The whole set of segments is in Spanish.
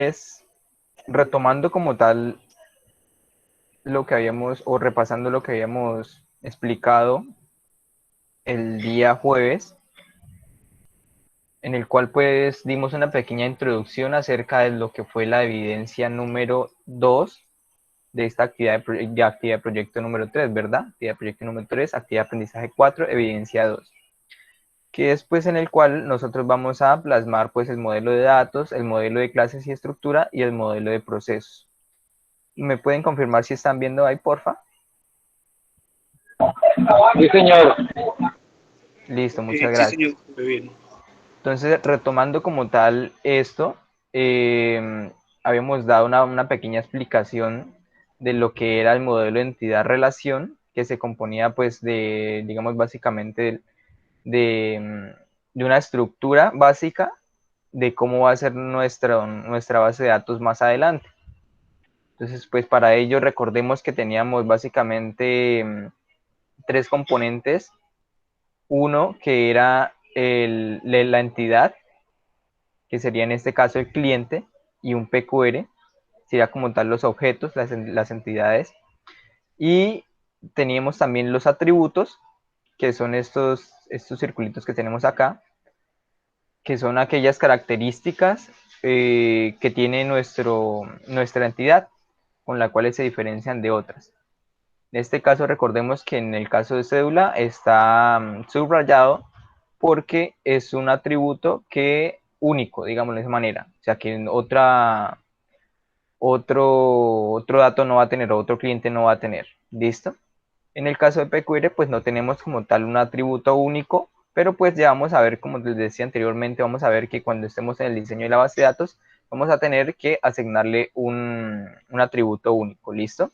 es retomando como tal lo que habíamos, o repasando lo que habíamos explicado el día jueves, en el cual pues dimos una pequeña introducción acerca de lo que fue la evidencia número 2 de esta actividad de proyecto número 3, ¿verdad? Actividad de proyecto número 3, actividad de aprendizaje 4, evidencia 2, que es pues en el cual nosotros vamos a plasmar pues el modelo de datos, el modelo de clases y estructura y el modelo de procesos. ¿Me pueden confirmar si están viendo ahí, porfa? Sí, señor. Listo, muchas Sí, gracias. señor, muy bien. Entonces, retomando como tal esto, habíamos dado una pequeña explicación de lo que era el modelo de entidad-relación, que se componía pues de, digamos, básicamente de una estructura básica de cómo va a ser nuestra base de datos más adelante. Entonces, pues para ello recordemos que teníamos básicamente tres componentes. Uno que era la entidad, que sería en este caso el cliente, y un PQR, sería como tal los objetos, las entidades. Y teníamos también los atributos, que son estos circulitos que tenemos acá, que son aquellas características que tiene nuestra entidad, con la cual se diferencian de otras. En este caso, recordemos que en el caso de cédula está subrayado porque es un atributo que único, digámoslo de esa manera. O sea, que otro dato no va a tener, o otro cliente no va a tener. ¿Listo? En el caso de PQR, pues no tenemos como tal un atributo único, pero pues ya vamos a ver, como les decía anteriormente, vamos a ver que cuando estemos en el diseño de la base de datos, vamos a tener que asignarle un atributo único, ¿listo?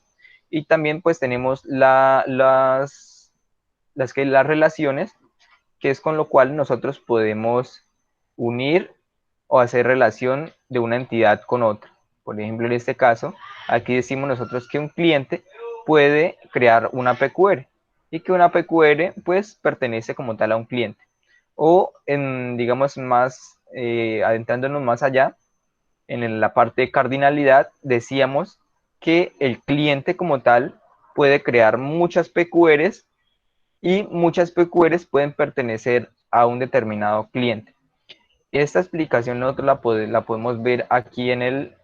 Y también pues tenemos las relaciones, que es con lo cual nosotros podemos unir o hacer relación de una entidad con otra. Por ejemplo, en este caso, aquí decimos nosotros que un cliente puede crear una PQR y que una PQR pues pertenece como tal a un cliente. O en, digamos, más, adentrándonos más allá, en la parte de cardinalidad, decíamos que el cliente como tal puede crear muchas PQRs y muchas PQRs pueden pertenecer a un determinado cliente. Esta explicación nosotros la podemos ver aquí en el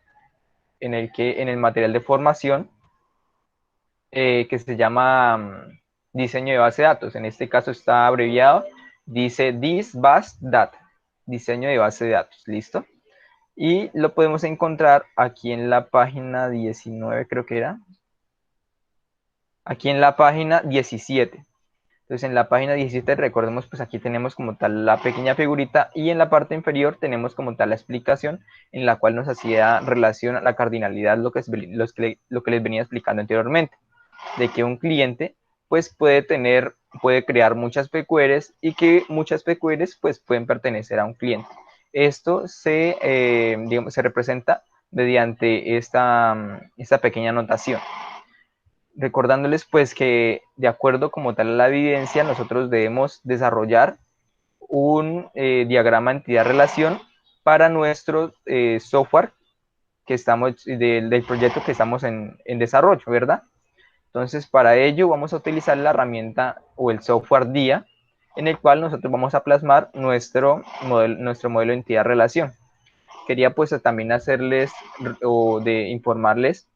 material de formación, que se llama diseño de base de datos. En este caso está abreviado, dice This Base Data, diseño de base de datos, ¿listo? Y lo podemos encontrar aquí en la página 19, creo que era. Aquí en la página 17. Entonces en la página 17, recordemos, pues aquí tenemos como tal la pequeña figurita y en la parte inferior tenemos como tal la explicación en la cual nos hacía relación a la cardinalidad, lo que les venía explicando anteriormente, de que un cliente pues puede crear muchas PQRs y que muchas PQRs pues pueden pertenecer a un cliente. Esto digamos, se representa mediante esta pequeña notación, recordándoles pues que de acuerdo como tal a la evidencia nosotros debemos desarrollar un diagrama entidad-relación para nuestro software que estamos, del proyecto que estamos en desarrollo, ¿verdad? Entonces para ello vamos a utilizar la herramienta o el software DIA, en el cual nosotros vamos a plasmar nuestro modelo de entidad-relación. Quería pues también hacerles o de informarles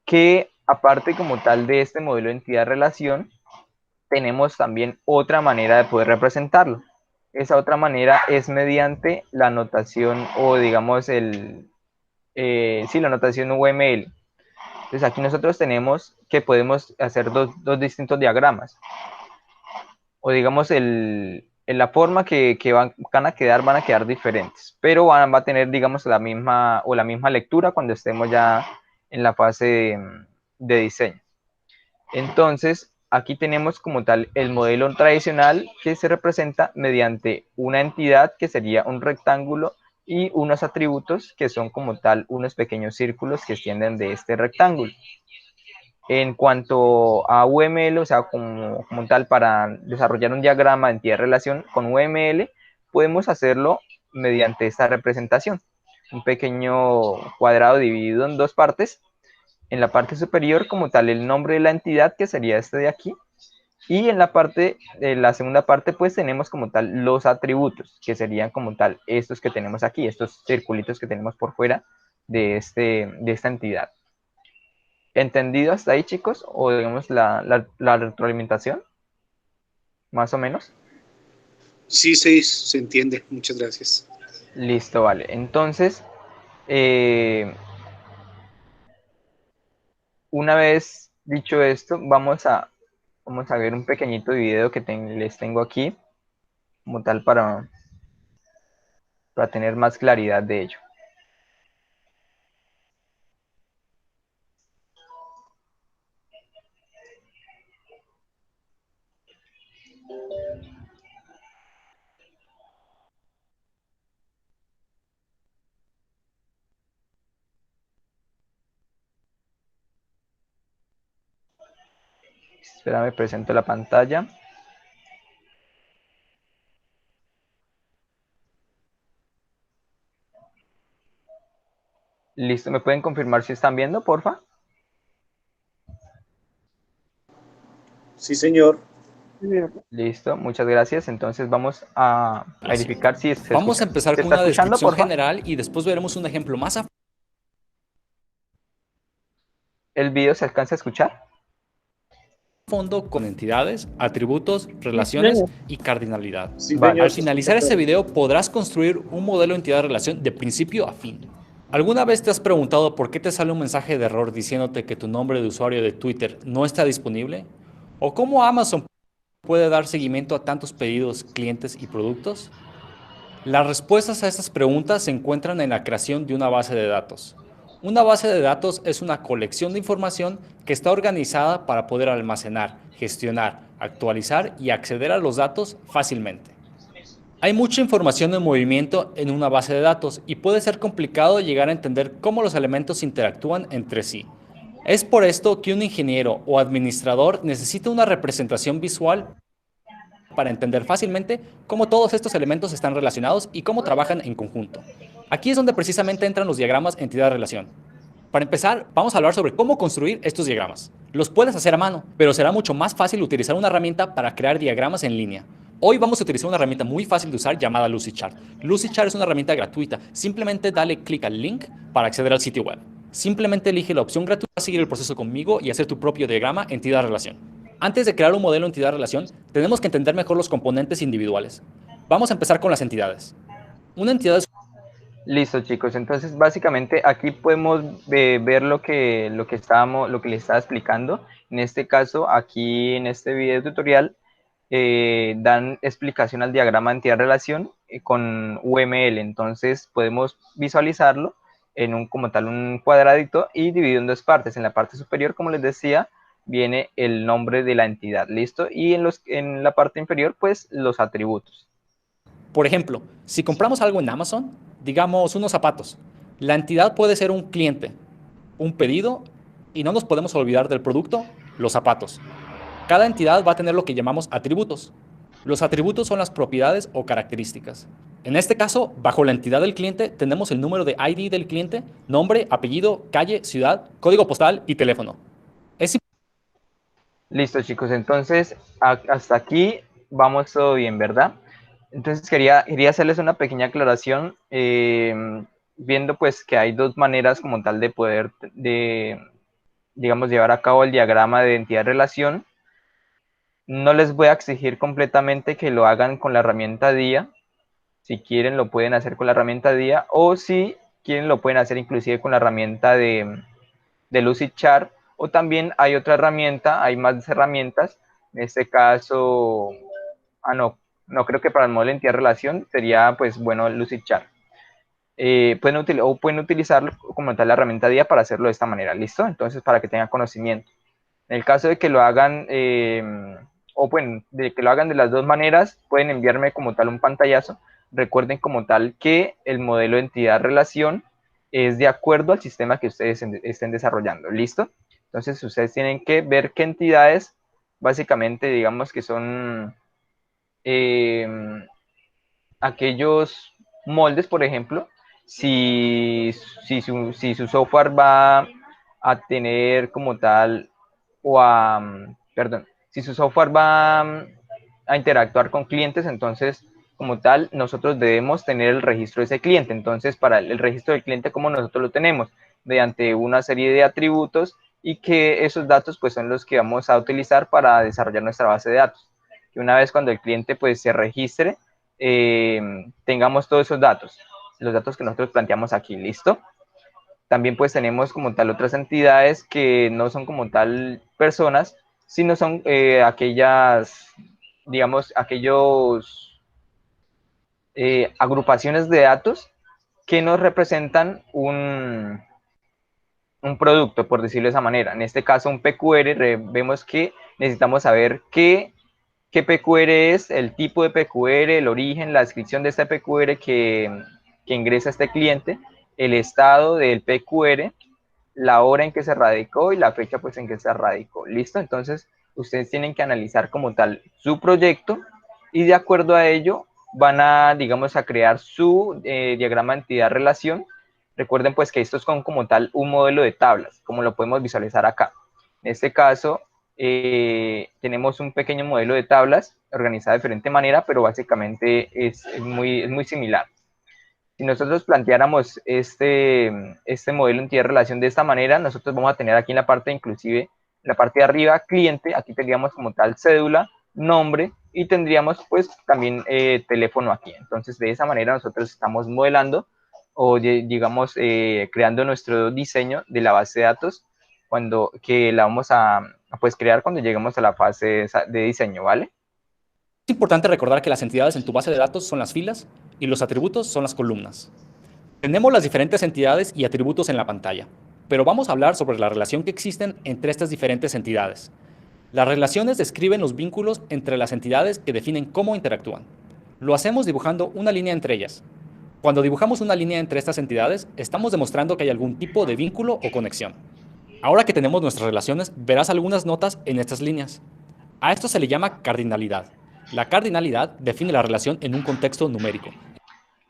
que aparte como tal de este modelo de entidad-relación, tenemos también otra manera de poder representarlo. Esa otra manera es mediante la notación o digamos la notación UML. Entonces aquí nosotros tenemos que podemos hacer dos distintos diagramas. O digamos en la forma que van a quedar diferentes, pero va a tener digamos la misma lectura cuando estemos ya en la fase de diseño. Entonces, aquí tenemos como tal el modelo tradicional que se representa mediante una entidad que sería un rectángulo y unos atributos que son como tal unos pequeños círculos que extienden de este rectángulo. En cuanto a UML, o sea, como tal, para desarrollar un diagrama de entidad-relación con UML, podemos hacerlo mediante esta representación. un pequeño cuadrado dividido en dos partes. En la parte superior como tal el nombre de la entidad, que sería este de aquí, y en la segunda parte pues tenemos como tal los atributos, que serían como tal estos que tenemos aquí, estos circulitos que tenemos por fuera de esta entidad. ¿Entendido hasta ahí, chicos? O digamos la retroalimentación, más o menos. Sí, sí, se entiende. Muchas gracias. Listo, vale. Entonces, eh, una vez dicho esto, vamos a ver un pequeñito video que les tengo aquí, como tal para tener más claridad de ello. Espérame, presento la pantalla. Listo, ¿me pueden confirmar si están viendo, porfa? Sí, señor. Listo, muchas gracias. Entonces vamos a verificar si se Vamos a escucha. empezar ¿Se con está una escuchando, descripción porfa? general y después veremos un ejemplo más a ¿El video se alcanza a escuchar? fondo con entidades, atributos, relaciones y cardinalidad. Sí, Vale. señor, Al se escucha finalizar este claro. video podrás construir un modelo entidad-relación de principio a fin. ¿Alguna vez te has preguntado por qué te sale un mensaje de error diciéndote que tu nombre de usuario de Twitter no está disponible? ¿O cómo Amazon puede dar seguimiento a tantos pedidos, clientes y productos? Las respuestas a estas preguntas se encuentran en la creación de una base de datos. Una base de datos es una colección de información que está organizada para poder almacenar, gestionar, actualizar y acceder a los datos fácilmente. Hay mucha información en movimiento en una base de datos y puede ser complicado llegar a entender cómo los elementos interactúan entre sí. Es por esto que un ingeniero o administrador necesita una representación visual para entender fácilmente cómo todos estos elementos están relacionados y cómo trabajan en conjunto. Aquí es donde precisamente entran los diagramas entidad-relación. Para empezar, vamos a hablar sobre cómo construir estos diagramas. Los puedes hacer a mano, pero será mucho más fácil utilizar una herramienta para crear diagramas en línea. Hoy vamos a utilizar una herramienta muy fácil de usar llamada Lucidchart. Lucidchart es una herramienta gratuita. Simplemente dale clic al link para acceder al sitio web. Simplemente elige la opción gratuita, seguir el proceso conmigo y hacer tu propio diagrama entidad-relación. Antes de crear un modelo entidad-relación, tenemos que entender mejor los componentes individuales. Vamos a empezar con las entidades. Una entidad es Listo, chicos. Entonces, básicamente aquí podemos ver lo que les estaba explicando. En este caso, aquí en este video tutorial, dan explicación al diagrama de entidad-relación con UML. Entonces, podemos visualizarlo en como tal un cuadradito y dividido en dos partes. En la parte superior, como les decía, viene el nombre de la entidad, ¿listo? Y en la parte inferior, pues, los atributos. Por ejemplo, si compramos algo en Amazon, digamos unos zapatos, la entidad puede ser un cliente, un pedido y no nos podemos olvidar del producto, los zapatos. Cada entidad va a tener lo que llamamos atributos. Los atributos son las propiedades o características. En este caso, bajo la entidad del cliente tenemos el número de ID del cliente, nombre, apellido, calle, ciudad, código postal y teléfono. Es Listo, chicos. Entonces, hasta aquí vamos todo bien, ¿verdad? Entonces, quería hacerles una pequeña aclaración, viendo pues que hay dos maneras como tal de poder, digamos, llevar a cabo el diagrama de identidad-relación. No les voy a exigir completamente que lo hagan con la herramienta DIA. Si quieren, lo pueden hacer con la herramienta DIA, o si quieren, lo pueden hacer inclusive con la herramienta de Lucidchart, o también hay otra herramienta, hay más herramientas. En este caso, no creo que para el modelo de entidad-relación sería pues bueno Lucidchart. Pueden utilizar como tal la herramienta DIA para hacerlo de esta manera, ¿listo? Entonces, para que tengan conocimiento. En el caso de que lo hagan, o bueno, de que lo hagan de las dos maneras, pueden enviarme como tal un pantallazo. Recuerden como tal que el modelo de entidad-relación es de acuerdo al sistema que ustedes estén desarrollando, ¿listo? Entonces, ustedes tienen que ver qué entidades, básicamente, digamos que son eh, aquellos moldes, por ejemplo, si su software va a tener como tal, perdón, si su software va a interactuar con clientes, entonces como tal nosotros debemos tener el registro de ese cliente. Entonces para el registro del cliente, ¿cómo nosotros lo tenemos? Mediante una serie de atributos, y que esos datos pues son los que vamos a utilizar para desarrollar nuestra base de datos. Que una vez cuando el cliente pues se registre, tengamos todos esos datos, los datos que nosotros planteamos aquí, ¿listo? También pues tenemos como tal otras entidades que no son como tal personas, sino son aquellas, digamos, aquellos agrupaciones de datos que nos representan un producto, por decirlo de esa manera. En este caso, un PQR, vemos que necesitamos saber qué PQR es, el tipo de PQR, el origen, la descripción de este PQR que ingresa este cliente, el estado del PQR, la hora en que se radicó y la fecha pues en que se radicó. ¿Listo? Entonces, ustedes tienen que analizar como tal su proyecto, y de acuerdo a ello van a, digamos, a crear su diagrama de entidad-relación. Recuerden pues que esto es como tal un modelo de tablas, como lo podemos visualizar acá. En este caso, tenemos un pequeño modelo de tablas organizado de diferente manera, pero básicamente es muy similar. Si nosotros planteáramos este modelo de entidad-relación de esta manera, nosotros vamos a tener aquí en la parte, inclusive, en la parte de arriba, cliente, aquí tendríamos como tal cédula, nombre, y tendríamos pues también teléfono aquí. Entonces, de esa manera nosotros estamos modelando o digamos creando nuestro diseño de la base de datos, que la vamos a pues crear cuando lleguemos a la fase de diseño, ¿vale? Es importante recordar que las entidades en tu base de datos son las filas y los atributos son las columnas. Tenemos las diferentes entidades y atributos en la pantalla, pero vamos a hablar sobre la relación que existen entre estas diferentes entidades. Las relaciones describen los vínculos entre las entidades que definen cómo interactúan. Lo hacemos dibujando una línea entre ellas. Cuando dibujamos una línea entre estas entidades, estamos demostrando que hay algún tipo de vínculo o conexión. Ahora que tenemos nuestras relaciones, verás algunas notas en estas líneas. A esto se le llama cardinalidad. La cardinalidad define la relación en un contexto numérico.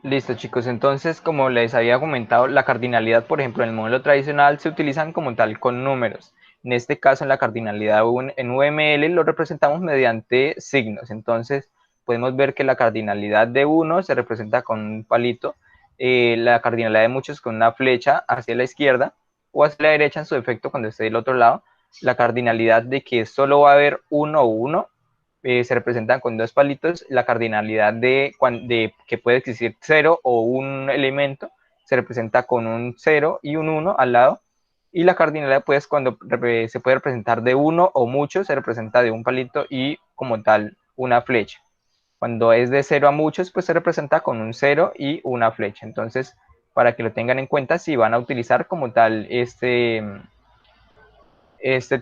Listo, chicos. Entonces, como les había comentado, la cardinalidad, por ejemplo, en el modelo tradicional se utilizan como tal con números. En este caso, en la cardinalidad en UML lo representamos mediante signos. Entonces, podemos ver que la cardinalidad de 1 se representa con un palito, la cardinalidad de muchos con una flecha hacia la izquierda o hacia la derecha en su defecto cuando esté del otro lado. La cardinalidad de que solo va a haber uno o uno se representan con dos palitos. La cardinalidad de que puede existir 0 o un elemento se representa con un 0 y un 1 al lado. Y la cardinalidad, pues, cuando se puede representar de uno o muchos, se representa de un palito y como tal una flecha. Cuando es de 0 a muchos, pues se representa con un 0 y una flecha. Entonces, para que lo tengan en cuenta, si van a utilizar como tal este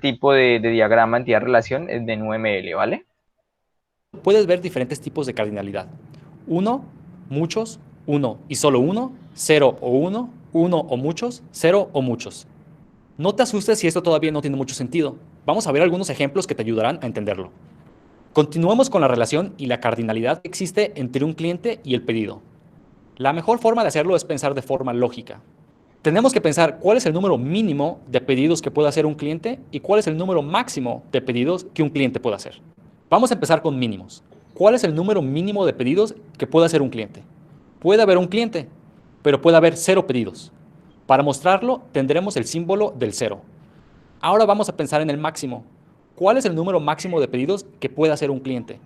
tipo de diagrama entidad-relación de UML, ¿vale? Puedes ver diferentes tipos de cardinalidad. 1, muchos, 1 y solo 1, 0 o 1, 1 o muchos, 0 o muchos. No te asustes si esto todavía no tiene mucho sentido. Vamos a ver algunos ejemplos que te ayudarán a entenderlo. Continuemos con la relación y la cardinalidad que existe entre un cliente y el pedido. La mejor forma de hacerlo es pensar de forma lógica. Tenemos que pensar cuál es el número mínimo de pedidos que puede hacer un cliente y cuál es el número máximo de pedidos que un cliente puede hacer. Vamos a empezar con mínimos. ¿Cuál es el número mínimo de pedidos que puede hacer un cliente? Puede haber un cliente, pero puede haber 0 pedidos. Para mostrarlo, tendremos el símbolo del 0. Ahora vamos a pensar en el máximo. ¿Cuál es el número máximo de pedidos que puede hacer un cliente?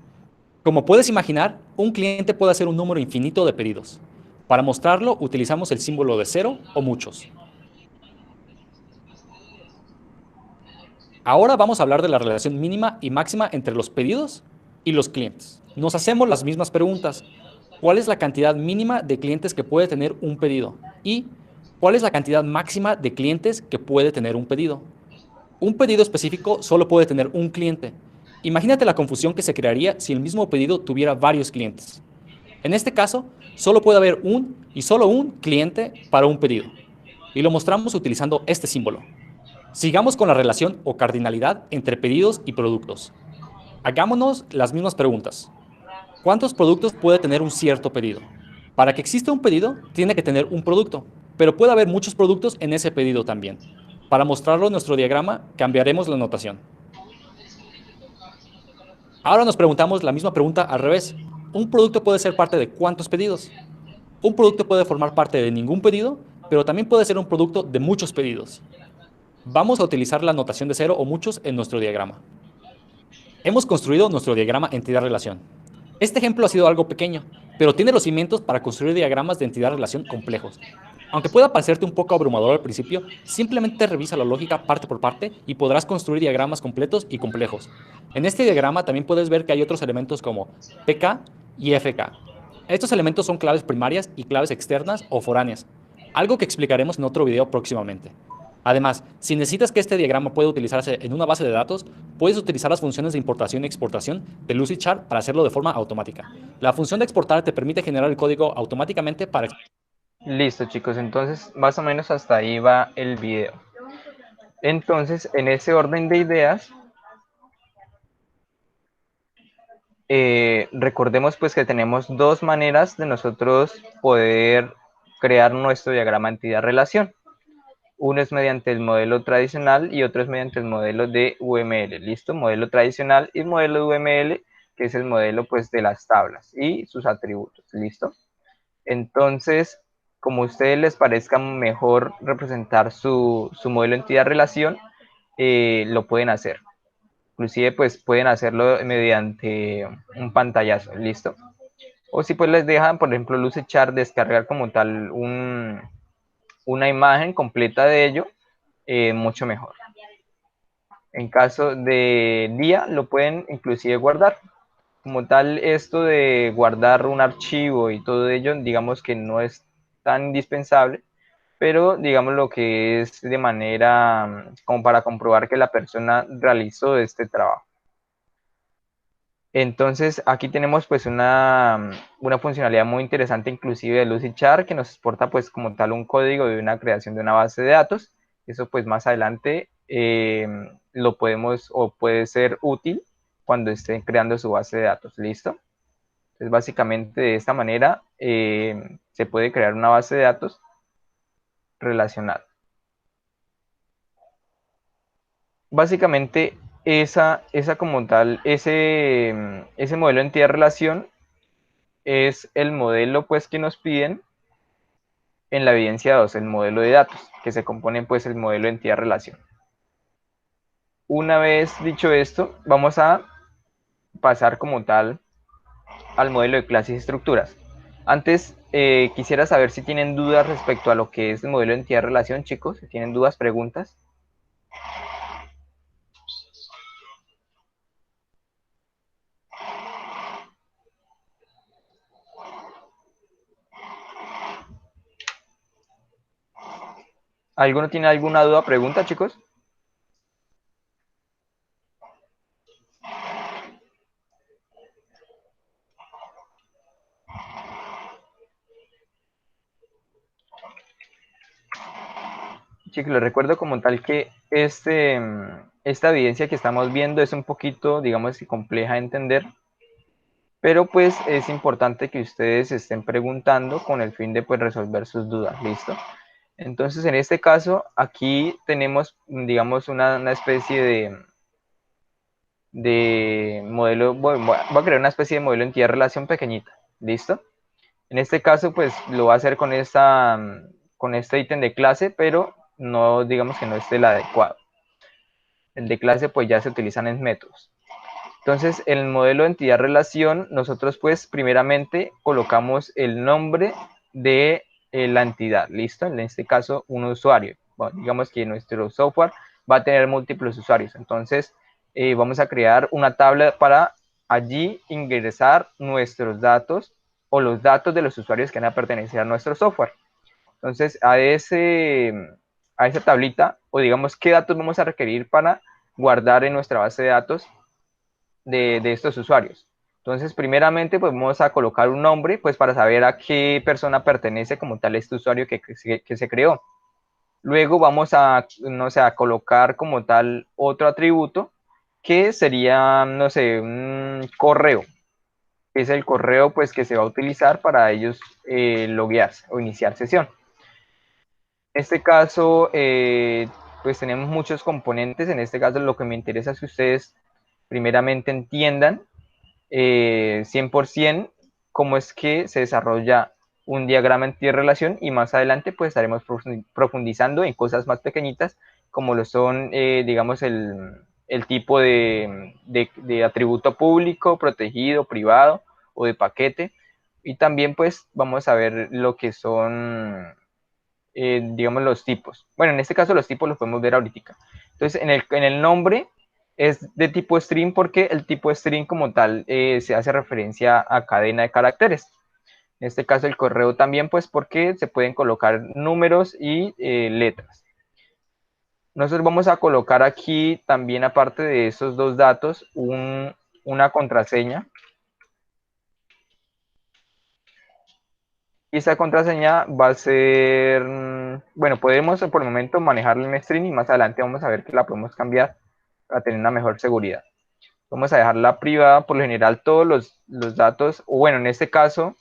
Como puedes imaginar, un cliente puede hacer un número infinito de pedidos. Para mostrarlo, utilizamos el símbolo de 0 o muchos. Ahora vamos a hablar de la relación mínima y máxima entre los pedidos y los clientes. Nos hacemos las mismas preguntas. ¿Cuál es la cantidad mínima de clientes que puede tener un pedido? ¿Y cuál es la cantidad máxima de clientes que puede tener un pedido? Un pedido específico solo puede tener un cliente. Imagínate la confusión que se crearía si el mismo pedido tuviera varios clientes. En este caso, solo puede haber un y solo un cliente para un pedido. Y lo mostramos utilizando este símbolo. Sigamos con la relación o cardinalidad entre pedidos y productos. Hagámonos las mismas preguntas. ¿Cuántos productos puede tener un cierto pedido? Para que exista un pedido, tiene que tener un producto, pero puede haber muchos productos en ese pedido también. Para mostrarlo en nuestro diagrama, cambiaremos la notación. Ahora nos preguntamos la misma pregunta al revés. ¿Un producto puede ser parte de cuántos pedidos? Un producto puede formar parte de ningún pedido, pero también puede ser un producto de muchos pedidos. Vamos a utilizar la notación de cero o muchos en nuestro diagrama. Hemos construido nuestro diagrama entidad-relación. Este ejemplo ha sido algo pequeño, pero tiene los cimientos para construir diagramas de entidad-relación complejos. Aunque pueda parecerte un poco abrumador al principio, simplemente revisa la lógica parte por parte y podrás construir diagramas completos y complejos. En este diagrama también puedes ver que hay otros elementos como PK y FK. Estos elementos son claves primarias y claves externas o foráneas, algo que explicaremos en otro video próximamente. Además, si necesitas que este diagrama pueda utilizarse en una base de datos, puedes utilizar las funciones de importación y exportación de Lucidchart para hacerlo de forma automática. La función de exportar te permite generar el código automáticamente para... Listo, chicos, entonces más o menos hasta ahí va el video. Entonces, en ese orden de ideas, recordemos pues que tenemos dos maneras de nosotros poder crear nuestro diagrama entidad-relación. Uno es mediante el modelo tradicional y otro es mediante el modelo de UML. ¿Listo? Modelo tradicional y modelo de UML, que es el modelo pues de las tablas y sus atributos. ¿Listo? Entonces, como a ustedes les parezca mejor representar su modelo entidad-relación, lo pueden hacer. Inclusive pues pueden hacerlo mediante un pantallazo. ¿Listo? O si pues les dejan, por ejemplo, Lucidchart descargar como tal una imagen completa de ello, mucho mejor. En caso de día, lo pueden inclusive guardar. Como tal, esto de guardar un archivo y todo ello, digamos que no es tan indispensable, pero digamos lo que es de manera como para comprobar que la persona realizó este trabajo. Entonces, aquí tenemos pues una funcionalidad muy interesante inclusive de Lucidchart que nos exporta pues como tal un código de una creación de una base de datos. Eso pues más adelante lo podemos o puede ser útil cuando estén creando su base de datos. ¿Listo? Entonces, básicamente de esta manera se puede crear una base de datos relacionada. Básicamente esa como tal, ese modelo de entidad-relación es el modelo pues que nos piden en la evidencia 2, el modelo de datos, que se compone pues el modelo de entidad-relación. Una vez dicho esto, vamos a pasar como tal al modelo de clases y estructuras. Antes, quisiera saber si tienen dudas respecto a lo que es el modelo de entidad-relación, chicos. Si tienen dudas, preguntas. ¿Alguno tiene alguna duda, pregunta, chicos? Chicos, les recuerdo como tal que esta evidencia que estamos viendo es un poquito, digamos, compleja de entender, pero pues es importante que ustedes estén preguntando con el fin de pues resolver sus dudas. ¿Listo? Entonces, en este caso, aquí tenemos, digamos, una especie de modelo, voy a crear una especie de modelo de entidad-relación pequeñita. ¿Listo? En este caso, pues lo va a hacer con este ítem de clase, pero no, digamos que no es el adecuado. El de clase, pues ya se utilizan en métodos. Entonces, en el modelo de entidad-relación, nosotros pues primeramente colocamos el nombre de la entidad, ¿listo? En este caso, un usuario. Bueno, digamos que nuestro software va a tener múltiples usuarios. Entonces, vamos a crear una tabla para allí ingresar nuestros datos o los datos de los usuarios que van a pertenecer a nuestro software. Entonces, a esa tablita, o digamos, qué datos vamos a requerir para guardar en nuestra base de datos de estos usuarios. Entonces, primeramente, pues vamos a colocar un nombre, pues para saber a qué persona pertenece como tal este usuario que se creó. Luego vamos a, no sé, a colocar como tal otro atributo que sería, no sé, un correo. que es el correo pues que se va a utilizar para ellos loguearse o iniciar sesión. En este caso, pues tenemos muchos componentes. En este caso, lo que me interesa es que ustedes primeramente entiendan 100% cómo es que se desarrolla un diagrama entidad-relación, y más adelante pues estaremos profundizando en cosas más pequeñitas como lo son, digamos, el tipo de atributo público, protegido, privado o de paquete. Y también pues vamos a ver lo que son, digamos, los tipos. Bueno, en este caso los tipos los podemos ver ahorita. Entonces, en el nombre es de tipo string porque el tipo string como tal se hace referencia a cadena de caracteres. En este caso el correo también, pues porque se pueden colocar números y letras. Nosotros vamos a colocar aquí también, aparte de esos dos datos, una contraseña. Y esa contraseña va a ser, bueno, podemos por el momento manejarla en string y más adelante vamos a ver que la podemos cambiar para tener una mejor seguridad. Vamos a dejarla privada. Por lo general todos los datos, o bueno, en este caso,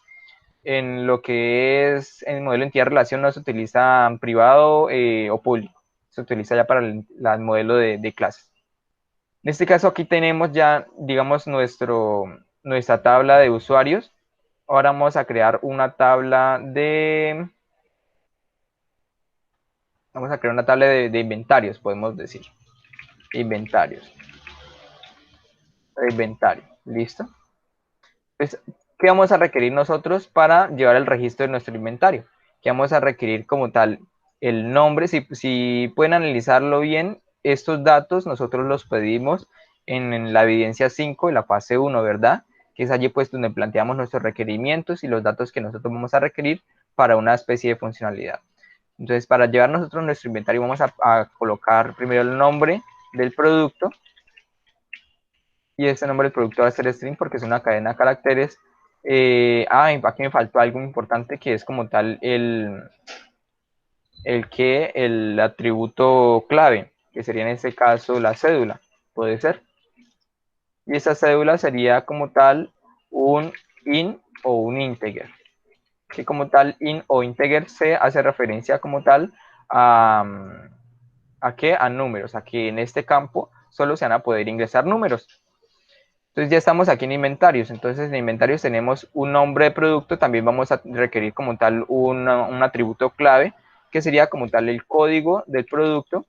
en lo que es el modelo entidad-relación no se utiliza privado o público, se utiliza ya para el modelo de clases. En este caso aquí tenemos ya, digamos, nuestra tabla de usuarios. Ahora vamos a crear una tabla de inventarios, podemos decir. Inventario, ¿listo? Pues, ¿qué vamos a requerir nosotros para llevar el registro de nuestro inventario? ¿Qué vamos a requerir como tal? El nombre. Si pueden analizarlo bien, estos datos nosotros los pedimos en la evidencia 5, en la fase 1, ¿verdad? Que es allí pues donde planteamos nuestros requerimientos y los datos que nosotros vamos a requerir para una especie de funcionalidad. Entonces, para llevar nosotros nuestro inventario vamos a colocar primero el nombre del producto, y este nombre del producto va a ser string porque es una cadena de caracteres. Aquí me faltó algo importante, que es como tal el atributo clave, que sería en este caso la cédula, puede ser. Y esa cédula sería como tal un int o un integer, que como tal int o integer se hace referencia como tal ¿a qué? A números, a que en este campo solo se van a poder ingresar números. Entonces ya estamos aquí en inventarios. Entonces en inventarios tenemos un nombre de producto. También vamos a requerir como tal un atributo clave, que sería como tal el código del producto.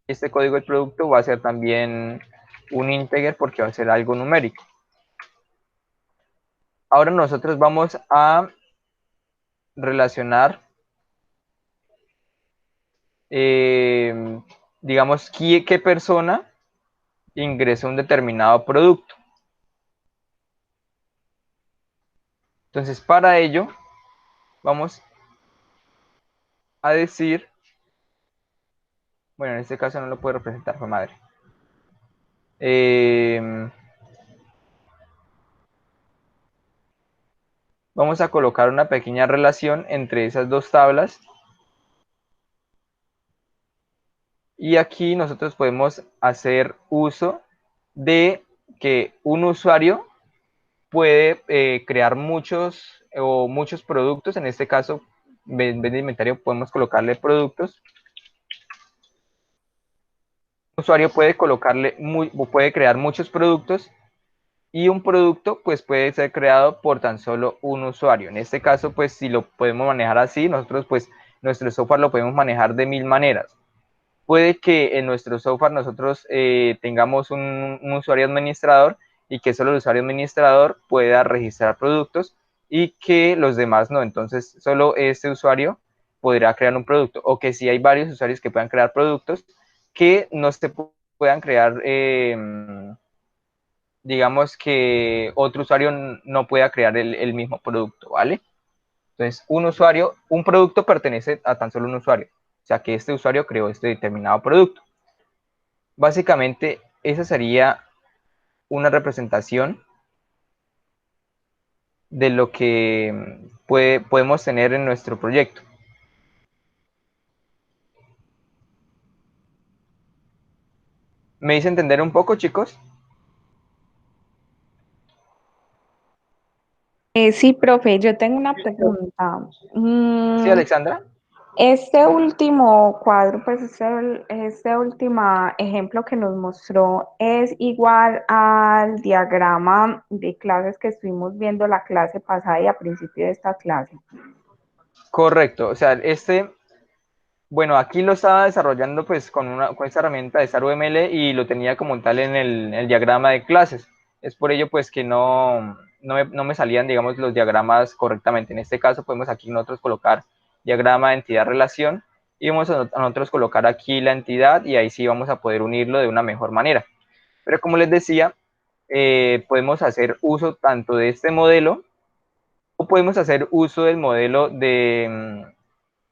Este código del producto va a ser también un integer porque va a ser algo numérico. Ahora nosotros vamos a relacionar, digamos, qué persona ingresó un determinado producto. Entonces para ello vamos a decir, bueno, en este caso no lo puedo representar, fue madre. Vamos a colocar una pequeña relación entre esas dos tablas. Y aquí nosotros podemos hacer uso de que un usuario puede crear muchos productos. En este caso, en vez de inventario, podemos colocarle productos. Un usuario puede crear muchos productos, y un producto pues puede ser creado por tan solo un usuario. En este caso, pues si lo podemos manejar así, nosotros pues nuestro software lo podemos manejar de 1000 maneras. Puede que en nuestro software nosotros tengamos un usuario administrador, y que solo el usuario administrador pueda registrar productos y que los demás no. Entonces solo este usuario podrá crear un producto, o que si hay varios usuarios que puedan crear productos, que no se puedan crear, digamos que otro usuario no pueda crear el mismo producto, ¿vale? Entonces, un producto pertenece a tan solo un usuario, o sea que este usuario creó este determinado producto. Básicamente, esa sería una representación de lo que podemos tener en nuestro proyecto. ¿Me hice entender un poco, chicos? Sí, profe, yo tengo una pregunta. Sí, Alexandra. Este último cuadro, pues este último ejemplo que nos mostró es igual al diagrama de clases que estuvimos viendo la clase pasada y a principio de esta clase. Correcto, o sea, bueno, aquí lo estaba desarrollando pues con esta herramienta de StarUML y lo tenía como tal en el diagrama de clases. Es por ello pues que no me salían, digamos, los diagramas correctamente. En este caso podemos aquí nosotros colocar diagrama, entidad, relación y vamos a nosotros colocar aquí la entidad y ahí sí vamos a poder unirlo de una mejor manera. Pero como les decía, podemos hacer uso tanto de este modelo o podemos hacer uso del modelo de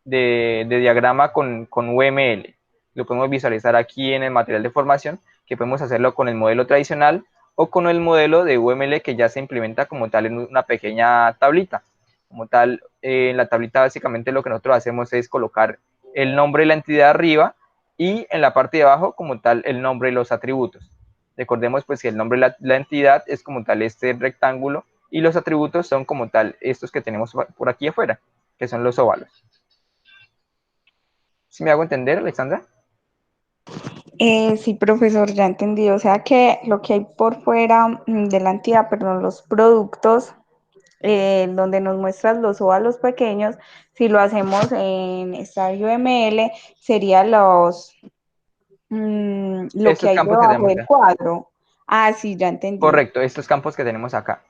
diagrama con UML. Lo podemos visualizar aquí en el material de formación, que podemos hacerlo con el modelo tradicional o con el modelo de UML que ya se implementa como tal en una pequeña tablita. Como tal, en la tablita básicamente lo que nosotros hacemos es colocar el nombre de la entidad arriba y en la parte de abajo como tal el nombre de los atributos. Recordemos pues que el nombre de la entidad es como tal este rectángulo y los atributos son como tal estos que tenemos por aquí afuera, que son los óvalos. ¿Sí me hago entender, Alexandra? Sí, profesor, ya entendí. O sea que lo que hay por fuera de la entidad, perdón, los productos, donde nos muestras los óvalos pequeños, si lo hacemos en Estadio ML, serían lo que Estos hay campos que debajo tenemos del acá. cuadro. Ah, sí, ya entendí. Correcto, estos campos que tenemos acá.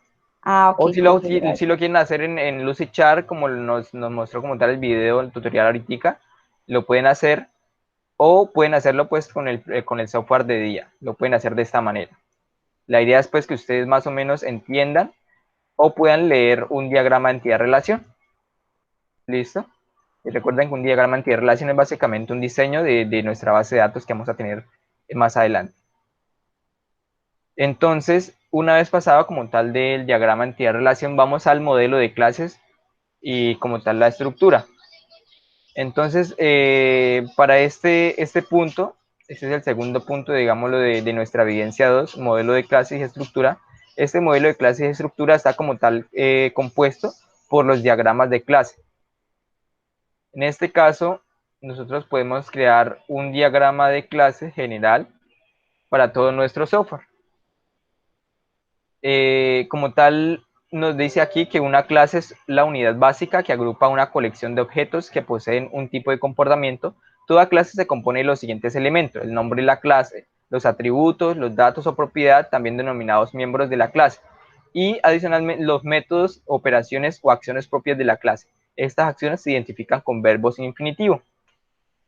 Ah, O ok, profe, si gracias. lo quieren hacer en Lucidchart, como nos mostró como tal el video, el tutorial ahorita, lo pueden hacer. O pueden hacerlo pues con el software de día. Lo pueden hacer de esta manera. La idea es pues que ustedes más o menos entiendan o puedan leer un diagrama de entidad-relación. ¿Listo? Y recuerden que un diagrama de entidad-relación es básicamente un diseño de nuestra base de datos que vamos a tener más adelante. Entonces, una vez pasado como tal del diagrama entidad-relación, vamos al modelo de clases y como tal la estructura. Entonces, para este punto, este es el segundo punto, digámoslo, de nuestra evidencia 2, modelo de clases y estructura. Este modelo de clases y estructura está como tal compuesto por los diagramas de clase. En este caso, nosotros podemos crear un diagrama de clase general para todo nuestro software. Como tal, nos dice aquí que una clase es la unidad básica que agrupa una colección de objetos que poseen un tipo de comportamiento. Toda clase se compone de los siguientes elementos: el nombre de la clase, los atributos, los datos o propiedad, también denominados miembros de la clase, y adicionalmente los métodos, operaciones o acciones propias de la clase. Estas acciones se identifican con verbos en infinitivo.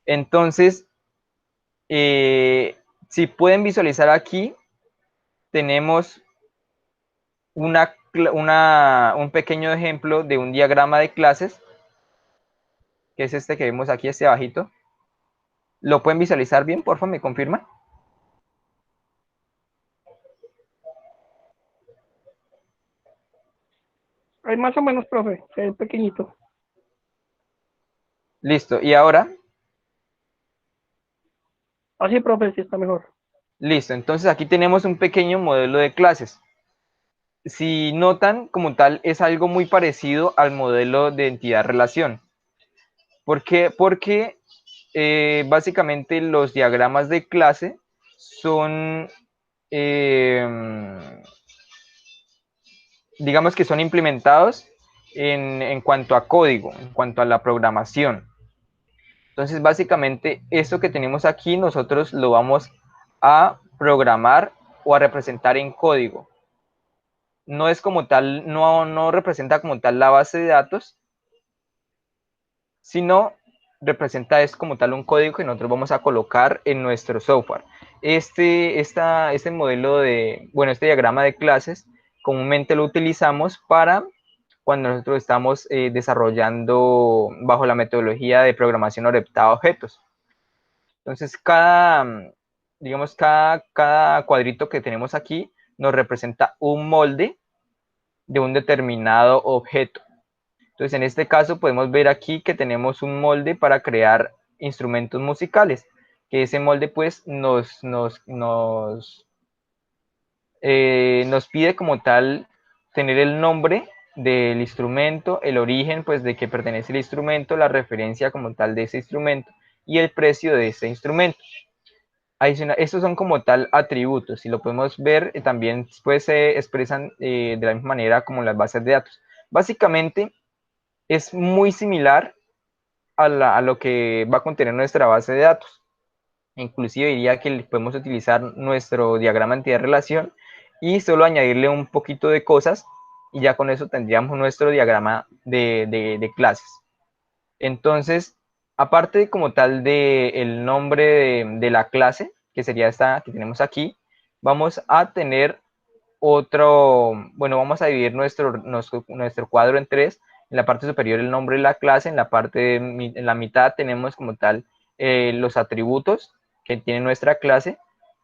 Entonces, si pueden visualizar aquí, tenemos un pequeño ejemplo de un diagrama de clases, que es este que vemos aquí, este abajito. ¿Lo pueden visualizar bien? Porfa, ¿me confirman? Hay más o menos, profe, es pequeñito. Listo, y ahora, Así, profe, sí está mejor. listo, entonces aquí tenemos un pequeño modelo de clases. Si notan, como tal, es algo muy parecido al modelo de entidad-relación. ¿Por qué? Porque básicamente los diagramas de clase son, digamos que son implementados en cuanto a código, en cuanto a la programación. Entonces, básicamente, esto que tenemos aquí, nosotros lo vamos a programar o a representar en código. No es como tal, no representa como tal la base de datos, sino representa es como tal un código que nosotros vamos a colocar en nuestro software. Este modelo este diagrama de clases, comúnmente lo utilizamos para cuando nosotros estamos desarrollando bajo la metodología de programación orientada a objetos. Entonces, cada cuadrito que tenemos aquí nos representa un molde de un determinado objeto. Entonces, en este caso podemos ver aquí que tenemos un molde para crear instrumentos musicales, que ese molde pues nos pide como tal tener el nombre del instrumento, el origen pues de que pertenece el instrumento, la referencia como tal de ese instrumento y el precio de ese instrumento. Adicional, estos son como tal atributos, si lo podemos ver, también pues se expresan de la misma manera como las bases de datos. Básicamente es muy similar a lo que va a contener nuestra base de datos. Inclusive diría que podemos utilizar nuestro diagrama de entidad-relación y solo añadirle un poquito de cosas y ya con eso tendríamos nuestro diagrama de clases. Entonces, aparte como tal del nombre de la clase, que sería esta que tenemos aquí, vamos a tener vamos a dividir nuestro cuadro en tres. En la parte superior el nombre de la clase, en la mitad tenemos como tal los atributos que tiene nuestra clase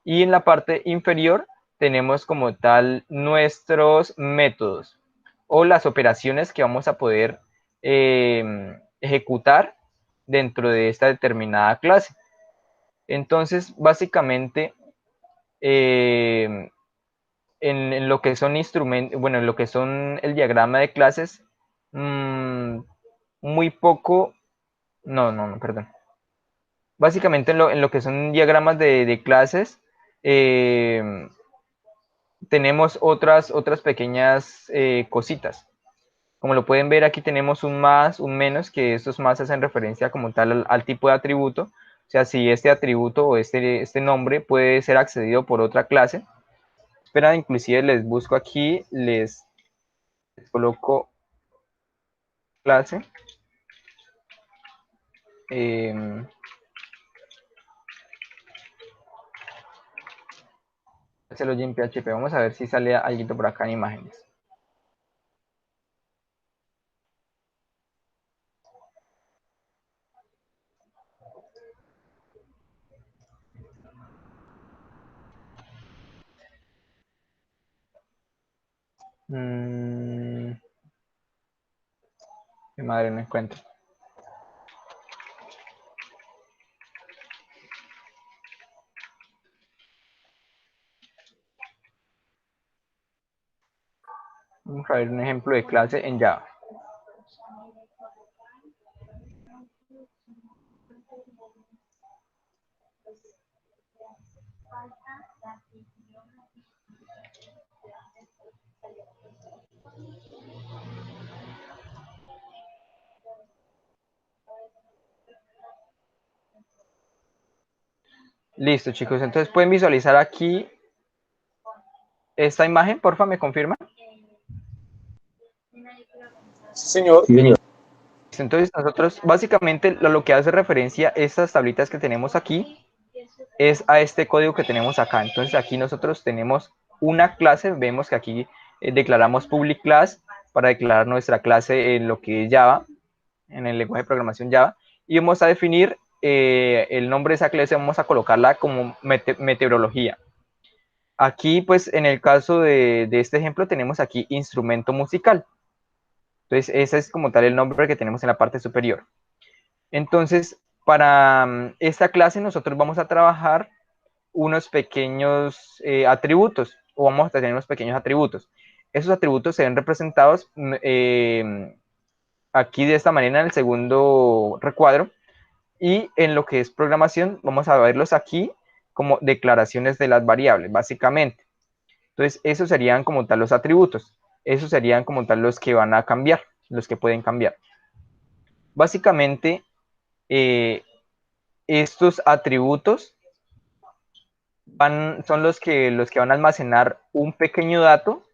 y en la parte inferior tenemos como tal nuestros métodos o las operaciones que vamos a poder ejecutar dentro de esta determinada clase. Entonces, básicamente, en lo que son instrumentos, bueno, en lo que son el diagrama de clases, muy poco, no, perdón. Básicamente en lo que son diagramas de clases, tenemos otras pequeñas cositas. Como lo pueden ver, aquí tenemos un más, un menos, que estos más hacen referencia como tal al tipo de atributo. O sea, si este atributo o este nombre puede ser accedido por otra clase. Espera, inclusive les busco aquí, les coloco clase. Hacerlo en PHP. Vamos a ver si sale algo por acá en imágenes. Mi madre no encuentro. Vamos a ver un ejemplo de clase en Java. Listo, chicos. Entonces pueden visualizar aquí esta imagen, porfa, ¿me confirman? Sí, señor. Sí, señor. Entonces nosotros básicamente lo que hace referencia a estas tablitas que tenemos aquí es a este código que tenemos acá. Entonces aquí nosotros tenemos una clase, vemos que aquí declaramos public class para declarar nuestra clase en lo que es Java, en el lenguaje de programación Java, y vamos a definir el nombre de esa clase, vamos a colocarla como meteorología. Aquí, pues, en el caso de este ejemplo, tenemos aquí instrumento musical. Entonces, ese es como tal el nombre que tenemos en la parte superior. Entonces, para esta clase nosotros vamos a trabajar unos pequeños atributos, o vamos a tener unos pequeños atributos. Esos atributos se ven representados aquí de esta manera en el segundo recuadro, y en lo que es programación vamos a verlos aquí como declaraciones de las variables, básicamente. Entonces, esos serían como tal los atributos. Esos serían como tal los que van a cambiar, los que pueden cambiar. Básicamente, estos atributos son los que van a almacenar un pequeño dato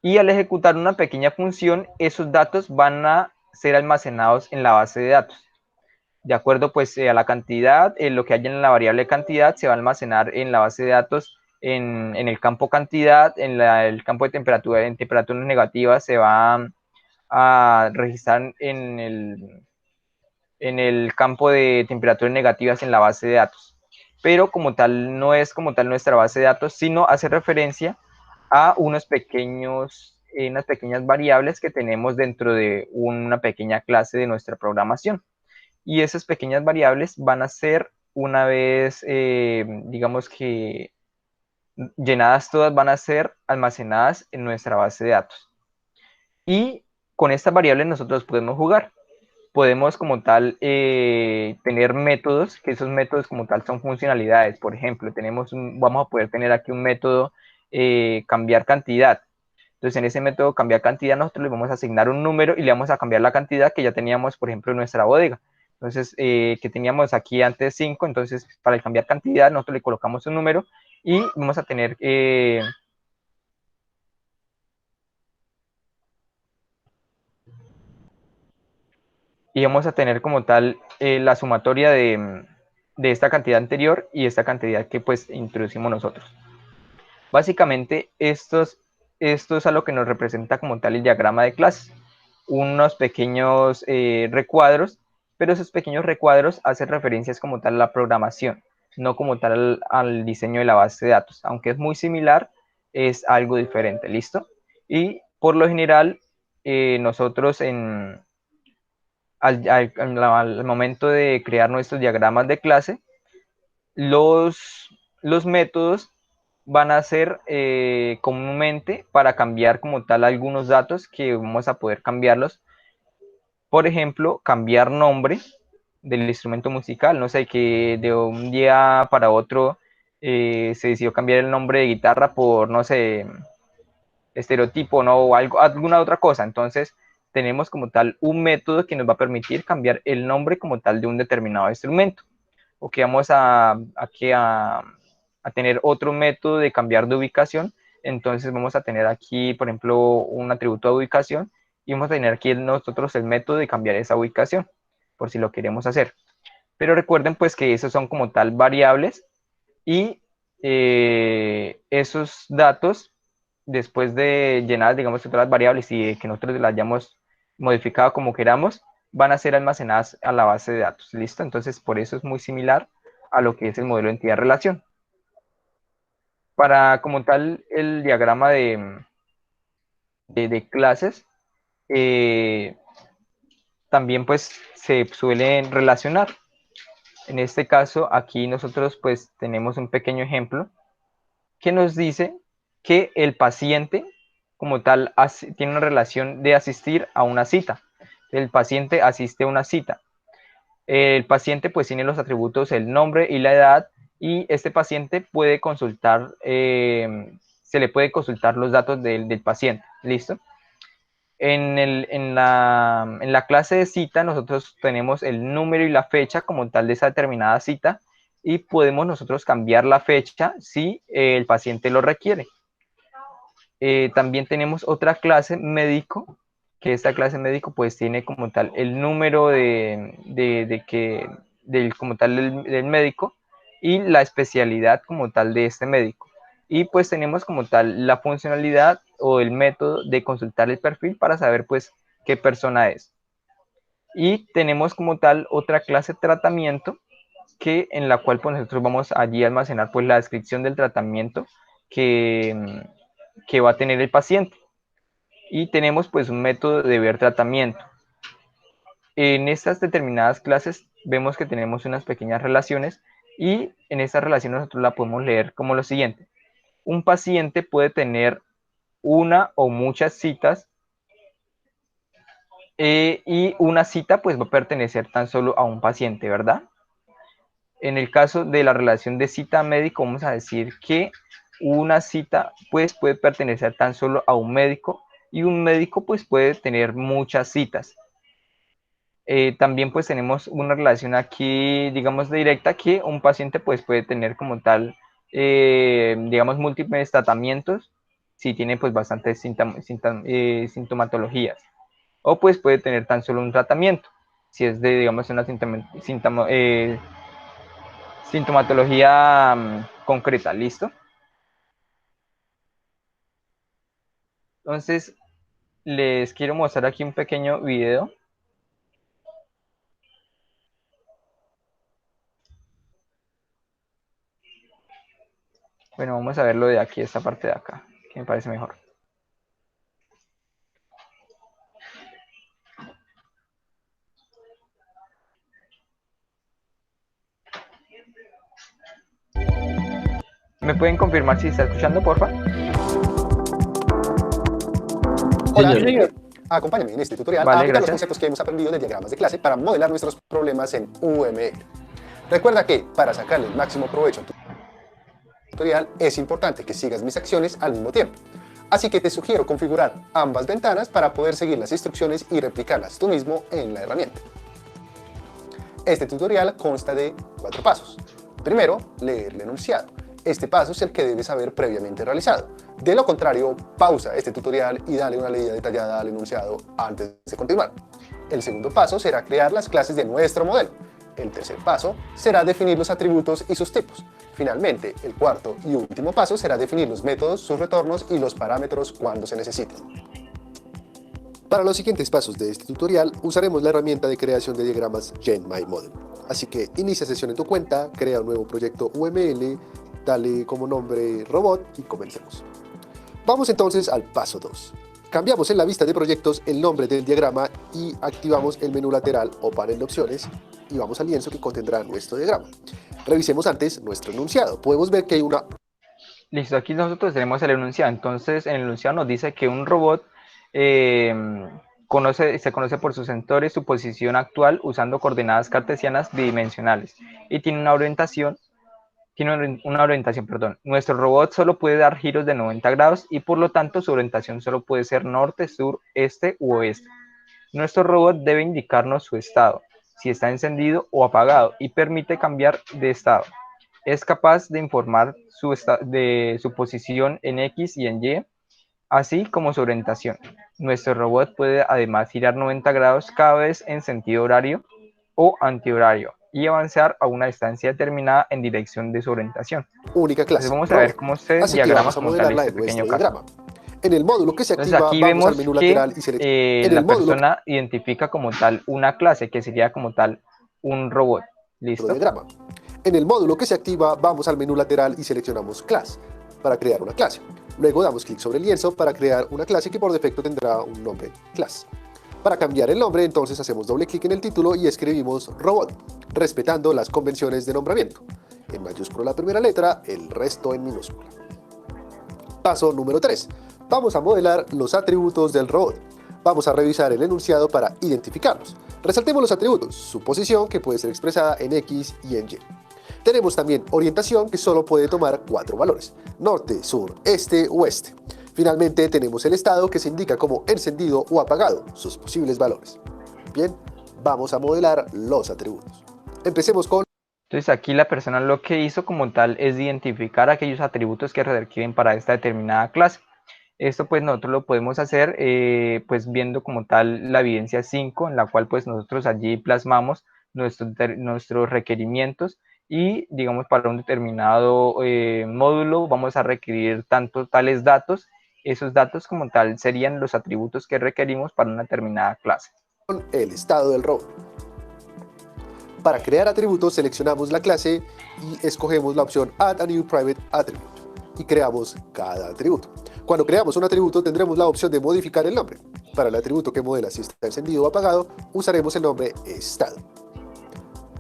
y al ejecutar una pequeña función, esos datos van a ser almacenados en la base de datos. De acuerdo pues a la cantidad, lo que haya en la variable cantidad se va a almacenar en la base de datos en el campo cantidad, el campo de temperatura, en temperaturas negativas se va a registrar en el campo de temperaturas negativas en la base de datos. Pero como tal, no es como tal nuestra base de datos, sino hace referencia a unas pequeñas variables que tenemos dentro de una pequeña clase de nuestra programación. Y esas pequeñas variables van a ser, una vez, digamos que llenadas todas, van a ser almacenadas en nuestra base de datos. Y con estas variables nosotros podemos jugar. Podemos como tal tener métodos, que esos métodos como tal son funcionalidades. Por ejemplo, vamos a poder tener aquí un método cambiar cantidad. Entonces, en ese método cambiar cantidad, nosotros le vamos a asignar un número y le vamos a cambiar la cantidad que ya teníamos, por ejemplo, en nuestra bodega. Entonces, que teníamos aquí antes 5, entonces para el cambiar cantidad, nosotros le colocamos un número y vamos a tener como tal la sumatoria de esta cantidad anterior y esta cantidad que pues introducimos nosotros. Básicamente, esto es a lo que nos representa como tal el diagrama de clases. Unos pequeños recuadros, pero esos pequeños recuadros hacen referencias como tal a la programación, no como tal al diseño de la base de datos. Aunque es muy similar, es algo diferente, ¿listo? Y por lo general, nosotros al momento de crear nuestros diagramas de clase, los métodos van a ser comúnmente para cambiar como tal algunos datos que vamos a poder cambiarlos. Por ejemplo, cambiar nombre del instrumento musical. No sé, que de un día para otro se decidió cambiar el nombre de guitarra por, no sé, estereotipo, ¿no? O alguna otra cosa. Entonces, tenemos como tal un método que nos va a permitir cambiar el nombre como tal de un determinado instrumento. O que vamos a tener otro método de cambiar de ubicación. Entonces vamos a tener aquí, por ejemplo, un atributo de ubicación y vamos a tener aquí nosotros el método de cambiar esa ubicación, por si lo queremos hacer. Pero recuerden pues que esos son como tal variables y esos datos, después de llenar, digamos, todas las variables y que nosotros las hayamos modificado como queramos, van a ser almacenadas a la base de datos, ¿listo? Entonces, por eso es muy similar a lo que es el modelo de entidad-relación. Para como tal el diagrama de clases, también pues se suelen relacionar. En este caso, aquí nosotros pues tenemos un pequeño ejemplo que nos dice que el paciente como tal tiene una relación de asistir a una cita. El paciente asiste a una cita. El paciente pues tiene los atributos, el nombre y la edad, y este paciente puede consultar, se le puede consultar los datos del paciente, ¿listo? En la clase de cita nosotros tenemos el número y la fecha como tal de esa determinada cita y podemos nosotros cambiar la fecha si el paciente lo requiere. También tenemos otra clase médico, que esta clase médico pues tiene como tal el número como tal del médico y la especialidad como tal de este médico. Y pues tenemos como tal la funcionalidad o el método de consultar el perfil para saber pues qué persona es. Y tenemos como tal otra clase tratamiento en la cual pues nosotros vamos allí a almacenar pues la descripción del tratamiento que va a tener el paciente. Y tenemos pues un método de ver tratamiento. En estas determinadas clases vemos que tenemos unas pequeñas relaciones y en estas relaciones nosotros la podemos leer como lo siguiente. Un paciente puede tener una o muchas citas y una cita pues va a pertenecer tan solo a un paciente, ¿verdad? En el caso de la relación de cita médico, vamos a decir que una cita pues puede pertenecer tan solo a un médico y un médico pues puede tener muchas citas. También pues tenemos una relación aquí, digamos, directa, que un paciente pues puede tener como tal, digamos, múltiples tratamientos si tiene pues bastantes sintomatologías. O pues puede tener tan solo un tratamiento, si es de, digamos, una sintomatología concreta, ¿listo? Entonces, les quiero mostrar aquí un pequeño video. Bueno, vamos a verlo de aquí, esta parte de acá, que me parece mejor. ¿Me pueden confirmar si está escuchando, porfa? Hola, sí, señor. Acompáñame en este tutorial a Vale, aplicar los gracias. conceptos que hemos aprendido de diagramas de clase para modelar nuestros problemas en UML. Recuerda que para sacarle el máximo provecho a tu tutorial es importante que sigas mis acciones al mismo tiempo. Así que te sugiero configurar ambas ventanas para poder seguir las instrucciones y replicarlas tú mismo en la herramienta. Este tutorial consta de 4 pasos. Primero, leer el enunciado. Este paso es el que debes haber previamente realizado. De lo contrario, pausa este tutorial y dale una leída detallada al enunciado antes de continuar. El segundo paso será crear las clases de nuestro modelo. El tercer paso será definir los atributos y sus tipos. Finalmente, el cuarto y último paso será definir los métodos, sus retornos y los parámetros cuando se necesiten. Para los siguientes pasos de este tutorial, usaremos la herramienta de creación de diagramas GenMyModel. Así que inicia sesión en tu cuenta, crea un nuevo proyecto UML, dale como nombre robot y comencemos. Vamos entonces al paso 2. Cambiamos en la vista de proyectos el nombre del diagrama y activamos el menú lateral o panel de opciones y vamos al lienzo que contendrá nuestro diagrama. Revisemos antes nuestro enunciado. Podemos ver que hay una... Listo, aquí nosotros tenemos el enunciado. Entonces, en el enunciado nos dice que un robot se conoce por sus sensores, su posición actual usando coordenadas cartesianas bidimensionales y tiene una orientación. Nuestro robot solo puede dar giros de 90 grados y por lo tanto su orientación solo puede ser norte, sur, este u oeste. Nuestro robot debe indicarnos su estado, si está encendido o apagado, y permite cambiar de estado. Es capaz de informar de su posición en X y en Y, así como su orientación. Nuestro robot puede además girar 90 grados cada vez en sentido horario o antihorario y avanzar a una distancia determinada en dirección de su orientación. única Entonces clase, vamos a ver robot. cómo se Así que diagrama vamos a como tal modelarla este en nuestro pequeño caso. diagrama. En el módulo que se Entonces activa, aquí vamos al vemos menú que lateral y seleccionamos. la persona identifica como tal una clase, que sería como tal un robot. ¿Listo? Diagrama. En el módulo que se activa, vamos al menú lateral y seleccionamos Class para crear una clase. Luego damos clic sobre el lienzo para crear una clase que por defecto tendrá un nombre, Class. Para cambiar el nombre, entonces hacemos doble clic en el título y escribimos Robot, respetando las convenciones de nombramiento. En mayúscula la primera letra, el resto en minúscula. Paso número 3. Vamos a modelar los atributos del robot. Vamos a revisar el enunciado para identificarlos. Resaltemos los atributos, su posición, que puede ser expresada en X y en Y. Tenemos también orientación, que solo puede tomar 4 valores: norte, sur, este, oeste. Finalmente tenemos el estado, que se indica como encendido o apagado, sus posibles valores. Bien, vamos a modelar los atributos. Empecemos con... Entonces aquí la persona lo que hizo como tal es identificar aquellos atributos que requieren para esta determinada clase. Esto pues nosotros lo podemos hacer pues viendo como tal la evidencia 5, en la cual pues nosotros allí plasmamos nuestros requerimientos y digamos para un determinado módulo vamos a requerir tales datos. Esos datos como tal serían los atributos que requerimos para una determinada clase. El estado del robot. Para crear atributos seleccionamos la clase y escogemos la opción Add a New Private Attribute y creamos cada atributo. Cuando creamos un atributo tendremos la opción de modificar el nombre. Para el atributo que modela si está encendido o apagado, usaremos el nombre estado.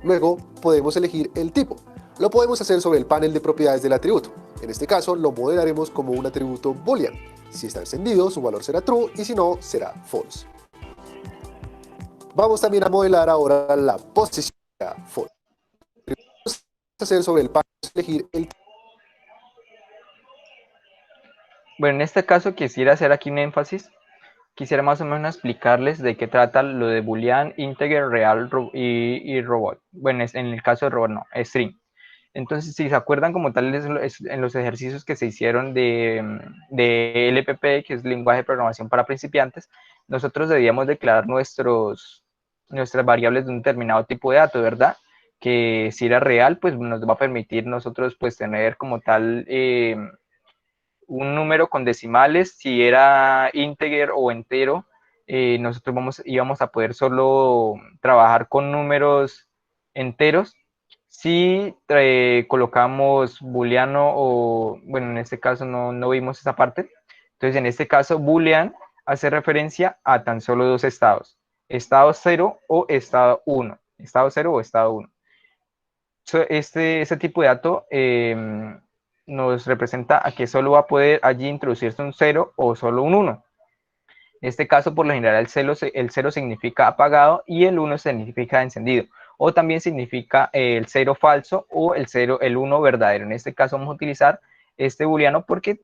Luego podemos elegir el tipo. Lo podemos hacer sobre el panel de propiedades del atributo. En este caso lo modelaremos como un atributo boolean. Si está encendido, su valor será true y si no, será false. Vamos también a modelar ahora la posición false. Podemos hacer sobre el panel elegir el tipo. Bueno, en este caso quisiera hacer aquí un énfasis. Quisiera más o menos explicarles de qué trata lo de boolean, integer, real y robot. Bueno, en el caso de robot no, string. Entonces, si se acuerdan como tal en los ejercicios que se hicieron de LPP, que es lenguaje de programación para principiantes, nosotros debíamos declarar nuestras variables de un determinado tipo de dato, ¿verdad? Que si era real, pues nos va a permitir nosotros pues tener como tal un número con decimales. Si era integer o entero, nosotros íbamos a poder solo trabajar con números enteros. Si colocamos booleano o, bueno, en este caso no vimos esa parte. Entonces, en este caso, boolean hace referencia a tan solo 2 estados: estado 0 o estado 1. Estado 0 o estado 1. Este tipo de dato nos representa a que solo va a poder allí introducirse un 0 o solo un 1. En este caso, por lo general, el 0 significa apagado y el 1 significa encendido. O también significa el 0 falso o el 1 verdadero. En este caso vamos a utilizar este booleano porque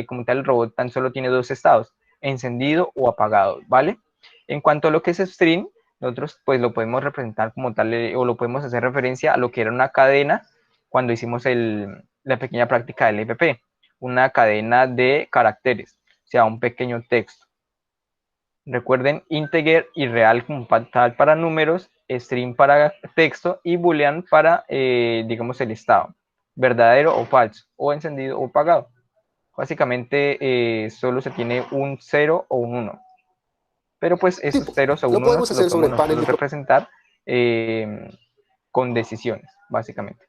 como tal el robot tan solo tiene dos estados, encendido o apagado, ¿vale? En cuanto a lo que es string, nosotros pues lo podemos representar como tal o lo podemos hacer referencia a lo que era una cadena cuando hicimos la pequeña práctica del EPP, una cadena de caracteres, o sea, un pequeño texto. Recuerden, integer y real como tal para números, string para texto y boolean para, digamos, el estado, verdadero o falso, o encendido o apagado. Básicamente solo se tiene un 0 o un 1. Pero pues esos Tipo, ceros o lo unos podemos hacer lo sobre podemos el panel nosotros de representar con decisiones, básicamente.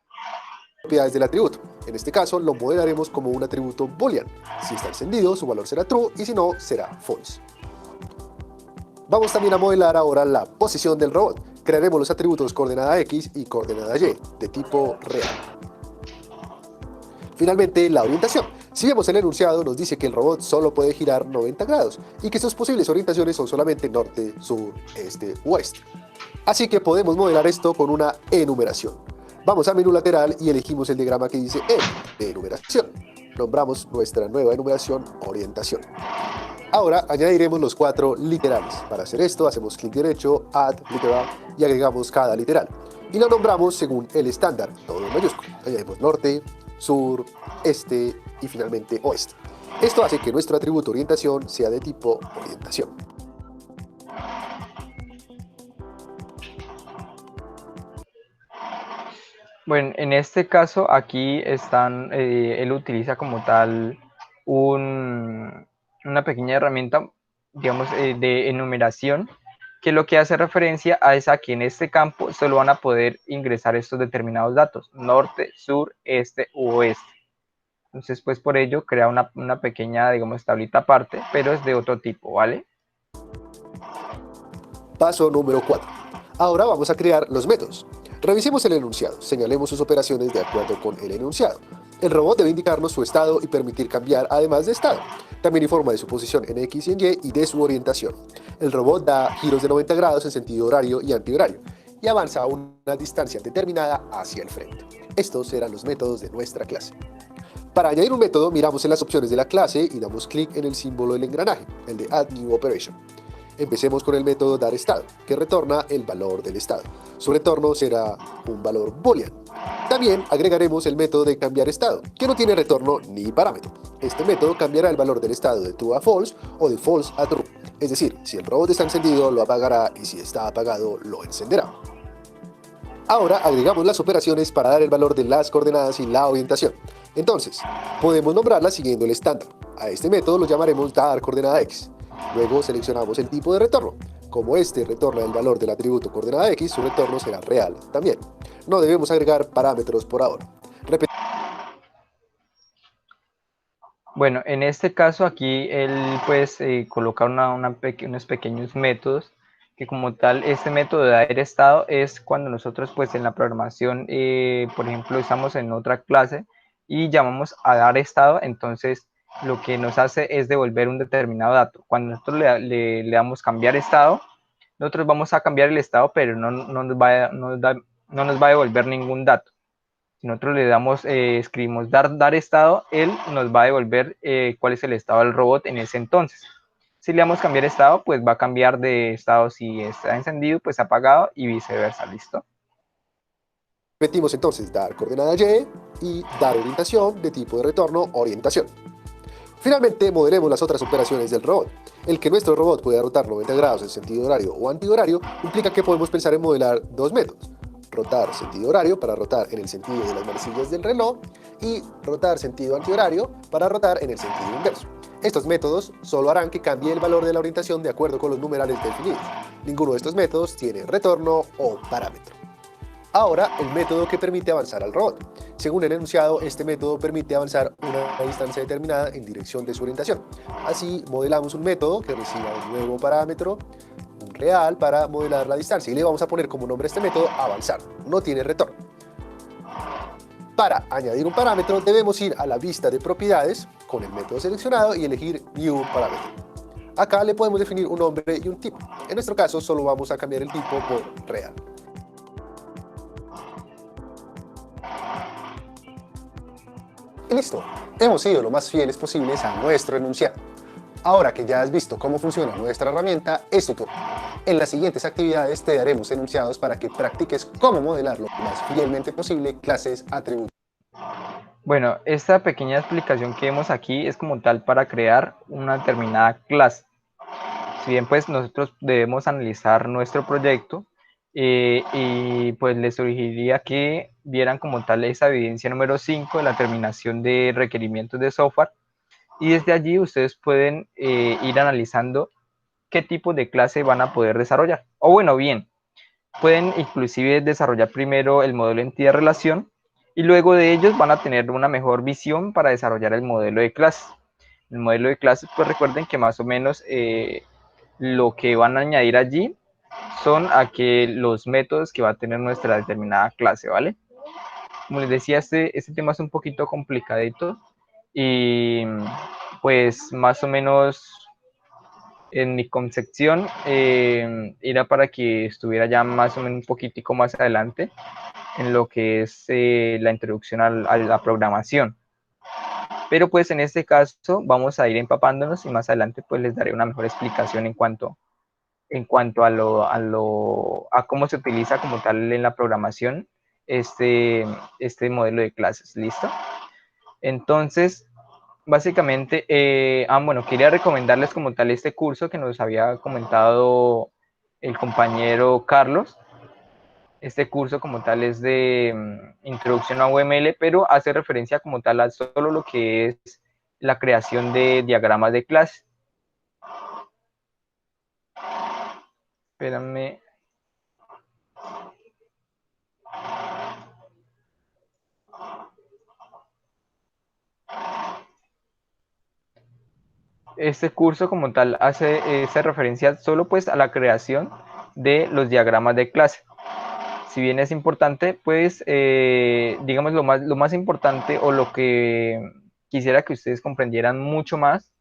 propiedades del atributo. En este caso lo modelaremos como un atributo boolean. Si está encendido, su valor será true y si no, será false. Vamos también a modelar ahora la posición del robot. Crearemos los atributos coordenada X y coordenada Y de tipo real. Finalmente, la orientación. Si vemos el enunciado, nos dice que el robot solo puede girar 90 grados y que sus posibles orientaciones son solamente norte, sur, este u oeste. Así que podemos modelar esto con una enumeración. Vamos a menú lateral y elegimos el diagrama que dice de enumeración. Nombramos nuestra nueva enumeración orientación. Ahora añadiremos los 4 literales. Para hacer esto hacemos clic derecho, add literal y agregamos cada literal. Y lo nombramos según el estándar, todo en mayúsculo. Añadimos norte, sur, este y finalmente oeste. Esto hace que nuestro atributo orientación sea de tipo orientación. Bueno, en este caso aquí él utiliza como tal una pequeña herramienta, digamos, de enumeración, que lo que hace referencia es a que en este campo solo van a poder ingresar estos determinados datos, norte, sur, este u oeste. Entonces, pues por ello crea una pequeña, digamos, tablita aparte, pero es de otro tipo, ¿vale? Paso número 4. Ahora vamos a crear los métodos. Revisemos el enunciado, señalemos sus operaciones de acuerdo con el enunciado. El robot debe indicarnos su estado y permitir cambiar además de estado. También informa de su posición en X y en Y y de su orientación. El robot da giros de 90 grados en sentido horario y antihorario y avanza a una distancia determinada hacia el frente. Estos serán los métodos de nuestra clase. Para añadir un método, miramos en las opciones de la clase y damos clic en el símbolo del engranaje, el de Add New Operation. Empecemos con el método darEstado, que retorna el valor del estado. Su retorno será un valor boolean. También agregaremos el método de cambiarEstado, que no tiene retorno ni parámetro. Este método cambiará el valor del estado de true a false o de false a true. Es decir, si el robot está encendido, lo apagará y si está apagado, lo encenderá. Ahora agregamos las operaciones para dar el valor de las coordenadas y la orientación. Entonces, podemos nombrarlas siguiendo el estándar. A este método lo llamaremos darCoordenadaX. Luego seleccionamos el tipo de retorno. Como este retorna el valor del atributo coordenada X, su retorno será real también. No debemos agregar parámetros por ahora. Bueno, en este caso aquí él pues coloca unos pequeños métodos que como tal este método de dar estado es cuando nosotros pues en la programación por ejemplo estamos en otra clase y llamamos a dar estado, entonces lo que nos hace es devolver un determinado dato. Cuando nosotros le damos cambiar estado, nosotros vamos a cambiar el estado, pero no nos va a devolver ningún dato. Si nosotros le damos, escribimos dar estado, él nos va a devolver cuál es el estado del robot en ese entonces. Si le damos cambiar estado, pues va a cambiar de estado si está encendido, pues apagado y viceversa, ¿listo? Repetimos entonces dar coordenada Y y dar orientación de tipo de retorno orientación. Finalmente, modelemos las otras operaciones del robot. El que nuestro robot pueda rotar 90 grados en sentido horario o antihorario implica que podemos pensar en modelar dos métodos. Rotar sentido horario para rotar en el sentido de las manecillas del reloj y rotar sentido antihorario para rotar en el sentido inverso. Estos métodos solo harán que cambie el valor de la orientación de acuerdo con los numerales definidos. Ninguno de estos métodos tiene retorno o parámetro. Ahora, el método que permite avanzar al robot. Según el enunciado, este método permite avanzar una distancia determinada en dirección de su orientación. Así, modelamos un método que reciba un nuevo parámetro, un real, para modelar la distancia. Y le vamos a poner como nombre a este método avanzar. No tiene retorno. Para añadir un parámetro, debemos ir a la vista de propiedades con el método seleccionado y elegir New Parameter. Acá le podemos definir un nombre y un tipo. En nuestro caso solo vamos a cambiar el tipo por real. Y listo, hemos sido lo más fieles posibles a nuestro enunciado. Ahora que ya has visto cómo funciona nuestra herramienta, es tu turno. En las siguientes actividades te daremos enunciados para que practiques cómo modelar lo más fielmente posible clases, atributos. Bueno, esta pequeña explicación que vemos aquí es como tal para crear una determinada clase. Si bien pues nosotros debemos analizar nuestro proyecto y pues les sugeriría que vieran como tal esa evidencia número 5 de la terminación de requerimientos de software, y desde allí ustedes pueden ir analizando qué tipo de clase van a poder desarrollar. O bueno, bien, pueden inclusive desarrollar primero el modelo entidad-relación y luego de ellos van a tener una mejor visión para desarrollar el modelo de clases. El modelo de clases, pues recuerden que más o menos lo que van a añadir allí son los métodos que va a tener nuestra determinada clase, ¿vale? Como les decía, este tema es un poquito complicadito y pues más o menos en mi concepción era para que estuviera ya más o menos un poquitico más adelante en lo que es la introducción a la programación. Pero pues en este caso vamos a ir empapándonos y más adelante pues les daré una mejor explicación en cuanto a cómo se utiliza como tal en la programación este modelo de clases. ¿Listo? Entonces, básicamente, bueno, quería recomendarles como tal este curso que nos había comentado el compañero Carlos. Este curso como tal es de introducción a UML, pero hace referencia como tal a solo lo que es la creación de diagramas de clase. Espérame. Este curso como tal hace esa referencia solo pues a la creación de los diagramas de clase. Si bien es importante, pues digamos lo más importante o lo que quisiera que ustedes comprendieran mucho más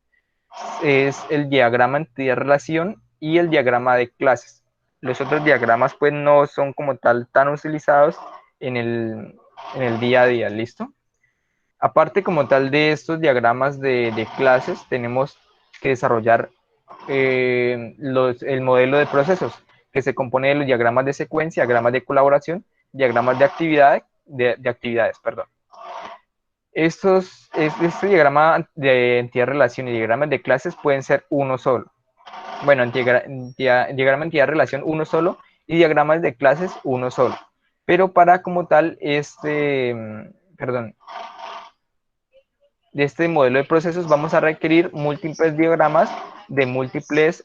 es el diagrama entidad-relación y el diagrama de clases. Los otros diagramas pues no son como tal tan utilizados en el día a día, ¿listo? Aparte como tal de estos diagramas de clases, tenemos que desarrollar el modelo de procesos, que se compone de los diagramas de secuencia, diagramas de colaboración, diagramas de actividades, perdón. Este diagrama de entidad-relación y diagramas de clases pueden ser uno solo. Bueno, diagrama entidad-relación uno solo y diagramas de clases uno solo. Pero para como tal de este modelo de procesos vamos a requerir múltiples diagramas de múltiples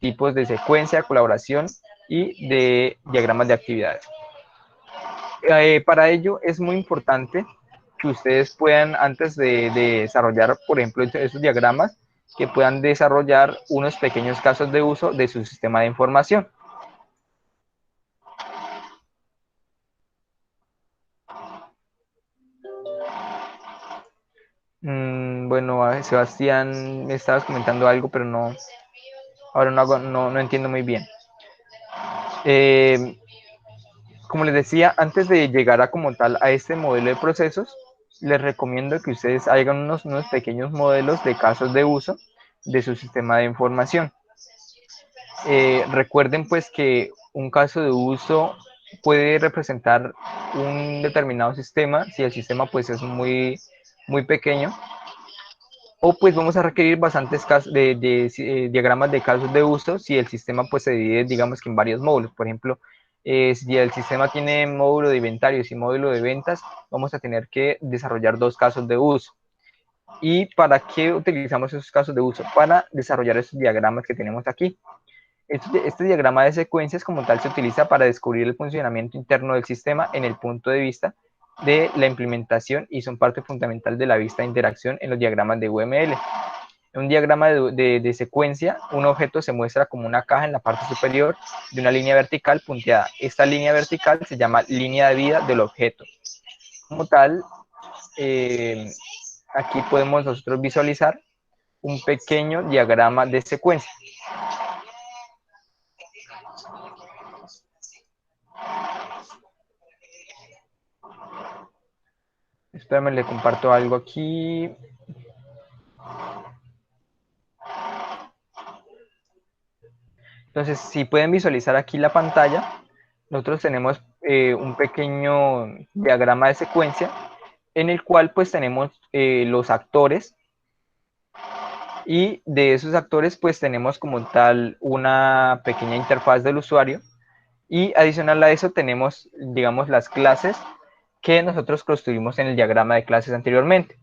tipos de secuencia, colaboración y de diagramas de actividades. Para ello es muy importante que ustedes puedan, antes de desarrollar, por ejemplo, esos diagramas, que puedan desarrollar unos pequeños casos de uso de su sistema de información. Bueno, Sebastián, me estabas comentando algo, pero no, ahora no entiendo muy bien. Como les decía, antes de llegar a como tal a este modelo de procesos, les recomiendo que ustedes hagan unos pequeños modelos de casos de uso de su sistema de información. Recuerden pues que un caso de uso puede representar un determinado sistema si el sistema pues es muy pequeño, o pues vamos a requerir bastantes casos diagramas de casos de uso si el sistema pues se divide, digamos que en varios módulos. Por ejemplo, si el sistema tiene módulo de inventarios y módulo de ventas, vamos a tener que desarrollar dos casos de uso. ¿Y para qué utilizamos esos casos de uso? Para desarrollar esos diagramas que tenemos aquí. Este diagrama de secuencias como tal se utiliza para descubrir el funcionamiento interno del sistema en el punto de vista de la implementación y son parte fundamental de la vista de interacción en los diagramas de UML. En un diagrama de secuencia, un objeto se muestra como una caja en la parte superior de una línea vertical punteada. Esta línea vertical se llama línea de vida del objeto. Como tal, aquí podemos nosotros visualizar un pequeño diagrama de secuencia. Espérame, le comparto algo aquí. Entonces, si pueden visualizar aquí la pantalla, nosotros tenemos un pequeño diagrama de secuencia en el cual pues tenemos los actores, y de esos actores pues tenemos como tal una pequeña interfaz del usuario, y adicional a eso tenemos, digamos, las clases que nosotros construimos en el diagrama de clases anteriormente.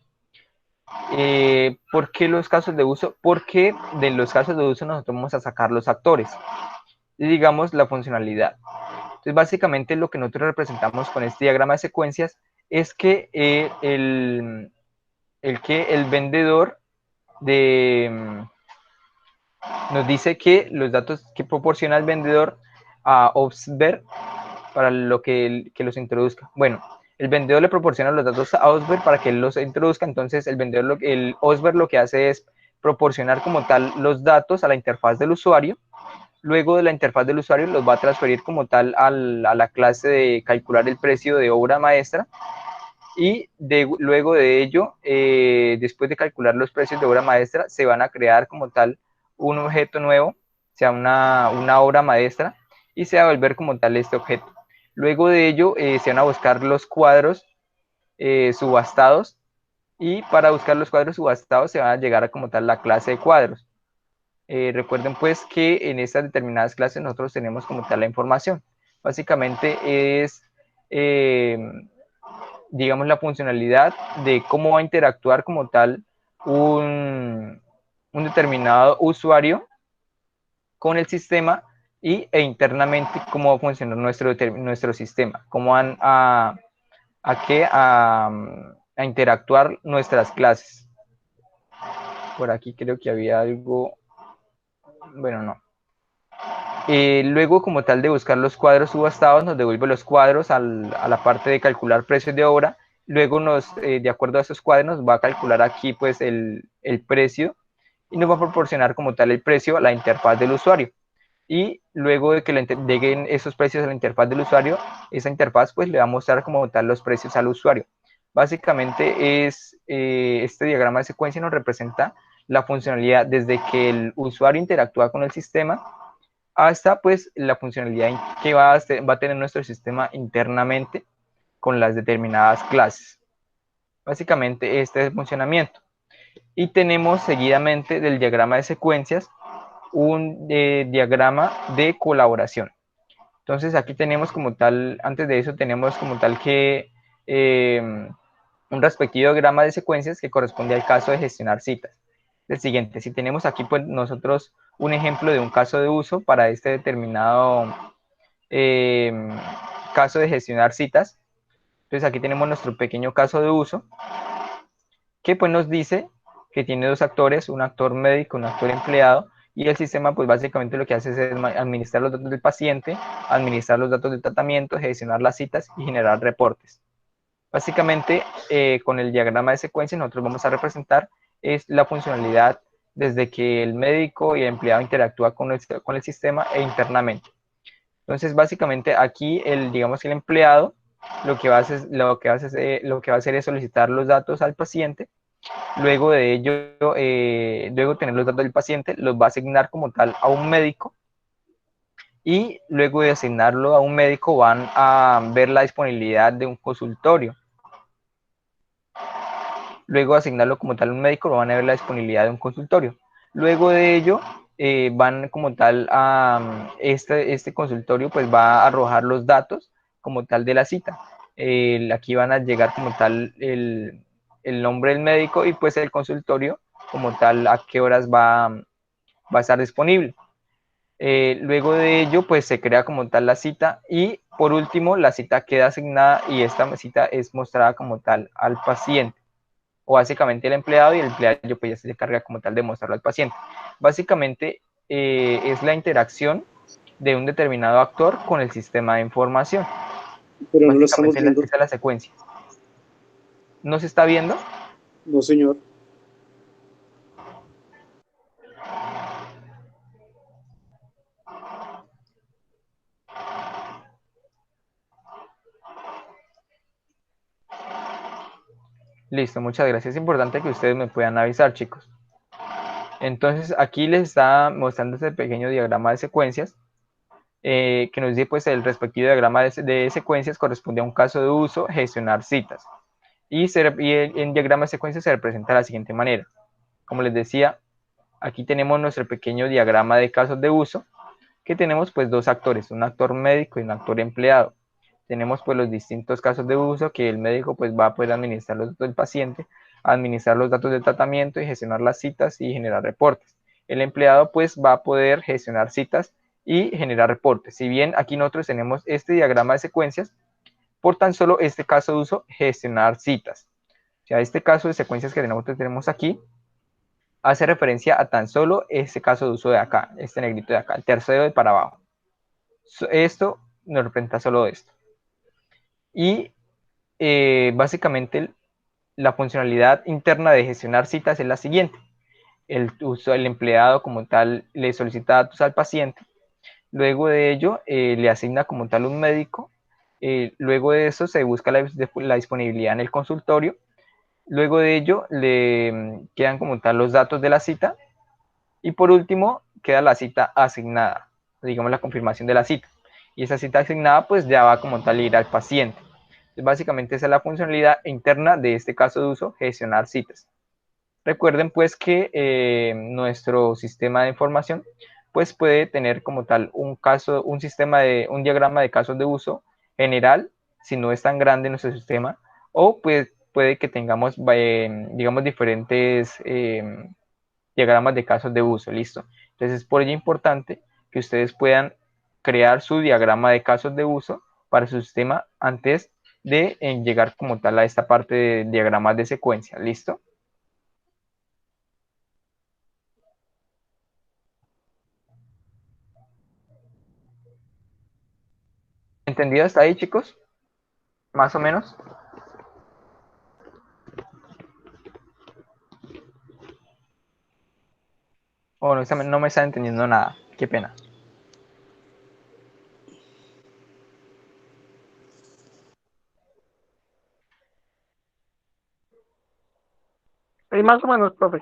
¿Por qué los casos de uso? Porque de los casos de uso nosotros vamos a sacar los actores y, digamos, la funcionalidad. Entonces, básicamente lo que nosotros representamos con este diagrama de secuencias es que el vendedor nos dice que los datos que proporciona el vendedor a Osber para lo que los introduzca. Bueno, el vendedor le proporciona los datos a Osber para que él los introduzca. Entonces el Osber lo que hace es proporcionar como tal los datos a la interfaz del usuario. Luego de la interfaz del usuario los va a transferir como tal a la clase de calcular el precio de obra maestra, y luego de ello, después de calcular los precios de obra maestra, se van a crear como tal un objeto nuevo, o sea, una obra maestra, y se va a volver como tal este objeto. Luego de ello, se van a buscar los cuadros subastados, y para buscar los cuadros subastados se van a llegar a como tal la clase de cuadros. Recuerden pues que en estas determinadas clases nosotros tenemos como tal la información. Básicamente es, digamos, la funcionalidad de cómo va a interactuar como tal un determinado usuario con el sistema, e internamente cómo va a funcionar nuestro sistema, cómo van a interactuar nuestras clases. Por aquí creo que había algo, bueno, no. Luego, como tal de buscar los cuadros subastados, nos devuelve los cuadros a la parte de calcular precios de obra. Luego de acuerdo a esos cuadros, nos va a calcular aquí pues el precio, y nos va a proporcionar como tal el precio a la interfaz del usuario. Y luego de que le lleguen esos precios a la interfaz del usuario, esa interfaz pues le va a mostrar como tal los precios al usuario. Básicamente este diagrama de secuencia nos representa la funcionalidad desde que el usuario interactúa con el sistema hasta pues la funcionalidad que va a tener nuestro sistema internamente con las determinadas clases. Básicamente este es el funcionamiento. Y tenemos seguidamente del diagrama de secuencias un diagrama de colaboración. Entonces aquí tenemos como tal, antes de eso tenemos como tal que un respectivo diagrama de secuencias que corresponde al caso de gestionar citas. El siguiente, si tenemos aquí pues nosotros un ejemplo de un caso de uso para este determinado caso de gestionar citas. Entonces aquí tenemos nuestro pequeño caso de uso que pues nos dice que tiene dos actores, un actor médico, un actor empleado, y el sistema pues básicamente lo que hace es administrar los datos del paciente, administrar los datos del tratamiento, gestionar las citas y generar reportes. Básicamente con el diagrama de secuencia nosotros vamos a representar es la funcionalidad desde que el médico y el empleado interactúa con el sistema e internamente. Entonces básicamente aquí digamos que el empleado lo que va a hacer es solicitar los datos al paciente. Luego de ello, luego de tener los datos del paciente, los va a asignar como tal a un médico, y luego de asignarlo a un médico van a ver la disponibilidad de un consultorio. Luego de asignarlo como tal a un médico, van a ver la disponibilidad de un consultorio. Luego de ello, van como tal a este consultorio, pues va a arrojar los datos como tal de la cita. Aquí van a llegar como tal el nombre del médico y pues el consultorio como tal a qué horas va a estar disponible. Luego de ello pues se crea como tal la cita, y por último la cita queda asignada y esta cita es mostrada como tal al paciente, o básicamente el empleado, y el empleado pues ya se encarga como tal de mostrarlo al paciente. Básicamente es la interacción de un determinado actor con el sistema de información. Pero no lo estamos Básicamente viendo. esa es la secuencia. ¿No se está viendo? No, señor. Listo, muchas gracias. Es importante que ustedes me puedan avisar, chicos. Entonces, aquí les está mostrando este pequeño diagrama de secuencias, que nos dice, pues, el respectivo diagrama de secuencias corresponde a un caso de uso, gestionar citas. Y el diagrama de secuencias se representa de la siguiente manera. Como les decía, aquí tenemos nuestro pequeño diagrama de casos de uso, que tenemos pues dos actores, un actor médico y un actor empleado. Tenemos pues los distintos casos de uso que el médico pues va a poder administrar los datos del paciente, administrar los datos del tratamiento y gestionar las citas y generar reportes. El empleado pues va a poder gestionar citas y generar reportes. Si bien aquí nosotros tenemos este diagrama de secuencias, por tan solo este caso de uso, gestionar citas. O sea, este caso de secuencias que nosotros tenemos aquí hace referencia a tan solo este caso de uso de acá, este negrito de acá, el tercero de para abajo. Esto nos representa solo esto. Y básicamente la funcionalidad interna de gestionar citas es la siguiente. El empleado como tal le solicita datos al paciente, luego de ello le asigna como tal un médico, luego de eso se busca la disponibilidad en el consultorio, luego de ello le quedan como tal los datos de la cita y por último queda la cita asignada, digamos la confirmación de la cita. Y esa cita asignada pues ya va como tal a ir al paciente. Entonces, básicamente esa es la funcionalidad interna de este caso de uso, gestionar citas. Recuerden pues que nuestro sistema de información pues puede tener como tal un diagrama de casos de uso general, si no es tan grande nuestro sistema, o pues puede que tengamos, digamos, diferentes diagramas de casos de uso, ¿listo? Entonces es por ello importante que ustedes puedan crear su diagrama de casos de uso para su sistema antes de llegar como tal a esta parte de diagramas de secuencia, ¿listo? ¿Entendido hasta ahí, chicos? Más o menos. O no me está entendiendo nada. Qué pena. Más o menos, profe.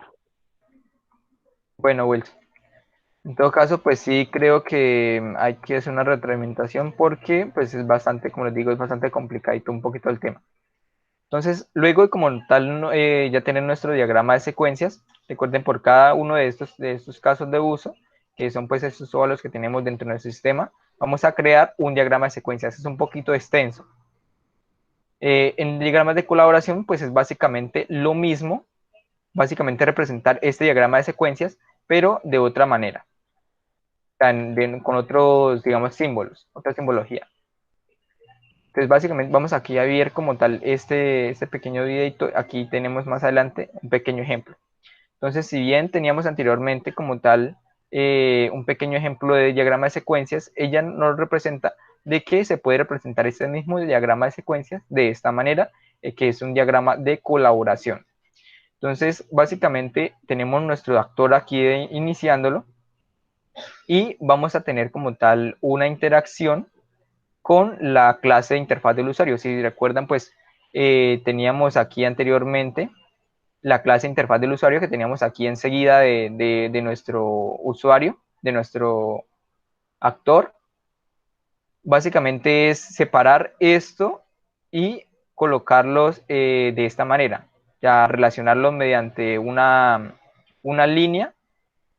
Bueno, Wilson. En todo caso, pues sí creo que hay que hacer una retroalimentación porque pues es bastante, como les digo, es bastante complicadito un poquito el tema. Entonces, luego de como tal ya tener nuestro diagrama de secuencias, recuerden por cada uno de estos casos de uso, que son pues estos todos los que tenemos dentro de nuestro sistema, vamos a crear un diagrama de secuencias. Es un poquito extenso. En diagramas de colaboración, pues es básicamente lo mismo, básicamente representar este diagrama de secuencias, pero de otra manera, con otros, digamos, símbolos, otra simbología. Entonces, básicamente vamos aquí a ver como tal este pequeño videito. Aquí tenemos más adelante un pequeño ejemplo. Entonces, si bien teníamos anteriormente como tal un pequeño ejemplo de diagrama de secuencias, ella nos representa de que se puede representar este mismo diagrama de secuencias de esta manera, que es un diagrama de colaboración. Entonces, básicamente tenemos nuestro actor aquí iniciándolo y vamos a tener como tal una interacción con la clase de interfaz del usuario. Si recuerdan, pues teníamos aquí anteriormente la clase de interfaz del usuario que teníamos aquí enseguida de nuestro usuario, de nuestro actor. Básicamente es separar esto y colocarlos de esta manera, ya relacionarlos mediante una línea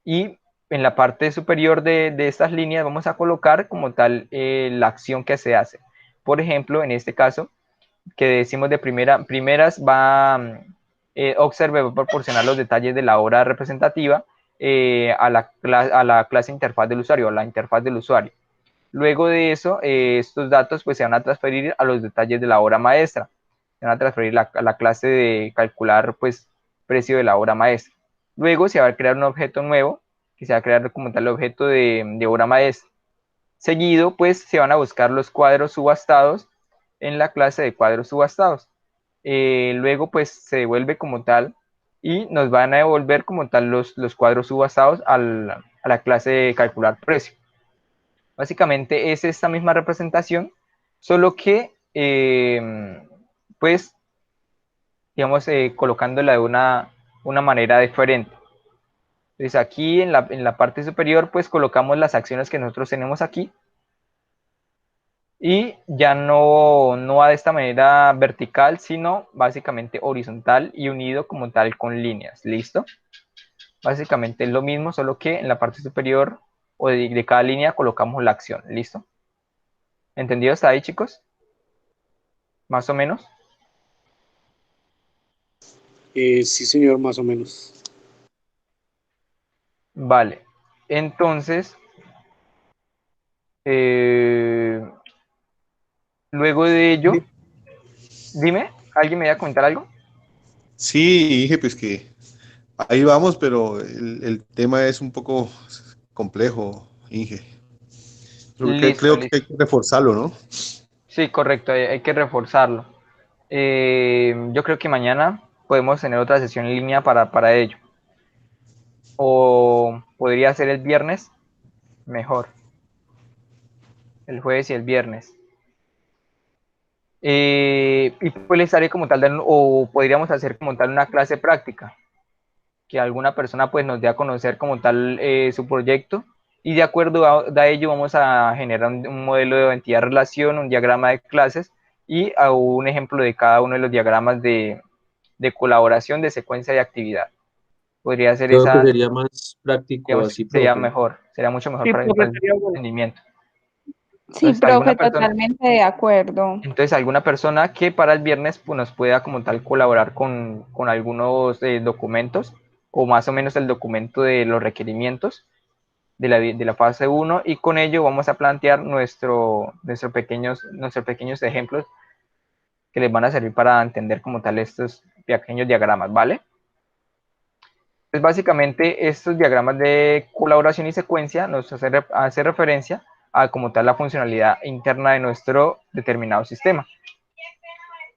y en la parte superior de estas líneas vamos a colocar como tal la acción que se hace. Por ejemplo, en este caso, que decimos de primeras va Observe va a proporcionar los detalles de la obra representativa a la clase interfaz del usuario, a la interfaz del usuario. Luego de eso, estos datos pues se van a transferir a los detalles de la obra maestra. Se van a transferir a la clase de calcular pues precio de la obra maestra. Luego se va a crear un objeto nuevo, que se va a crear como tal el objeto de obra maestra. Seguido, pues se van a buscar los cuadros subastados en la clase de cuadros subastados. Luego, pues se devuelve como tal y nos van a devolver como tal los cuadros subastados a la clase de calcular precio. Básicamente es esta misma representación, solo que pues digamos, colocándola de una manera diferente. Entonces aquí en la parte superior pues colocamos las acciones que nosotros tenemos aquí y ya no va de esta manera vertical, sino básicamente horizontal y unido como tal con líneas. ¿Listo? Básicamente es lo mismo, solo que en la parte superior o de cada línea colocamos la acción. ¿Listo? ¿Entendido hasta ahí, chicos? Más o menos. Sí, señor, más o menos. Vale. Entonces, luego de ello, dime, ¿alguien me iba a comentar algo? Sí, dije pues que ahí vamos, pero el tema es un poco complejo, Inge. Listo, Creo que hay listo. que reforzarlo, ¿no? Sí, correcto, hay que reforzarlo. Yo creo que mañana podemos tener otra sesión en línea para ello. O podría ser el viernes, mejor. El jueves y el viernes. Y pues le estaré como tal, o podríamos hacer como tal una clase práctica, que alguna persona pues nos dé a conocer como tal su proyecto, y de acuerdo a ello vamos a generar un modelo de entidad-relación, un diagrama de clases y a un ejemplo de cada uno de los diagramas de colaboración, de secuencia de actividad. Podría ser Creo que esa, sería más práctico digamos, así, sería profe. mejor, sería mucho mejor Sí, profe, para el sería bueno. entendimiento. Sí, Entonces, alguna profe, persona, totalmente de acuerdo. entonces, alguna persona que para el viernes pues, nos pueda como tal colaborar con algunos documentos, o más o menos el documento de los requerimientos de la fase 1, y con ello vamos a plantear nuestros pequeños ejemplos que les van a servir para entender como tal estos pequeños diagramas, ¿vale? Pues básicamente estos diagramas de colaboración y secuencia nos hace referencia a como tal la funcionalidad interna de nuestro determinado sistema.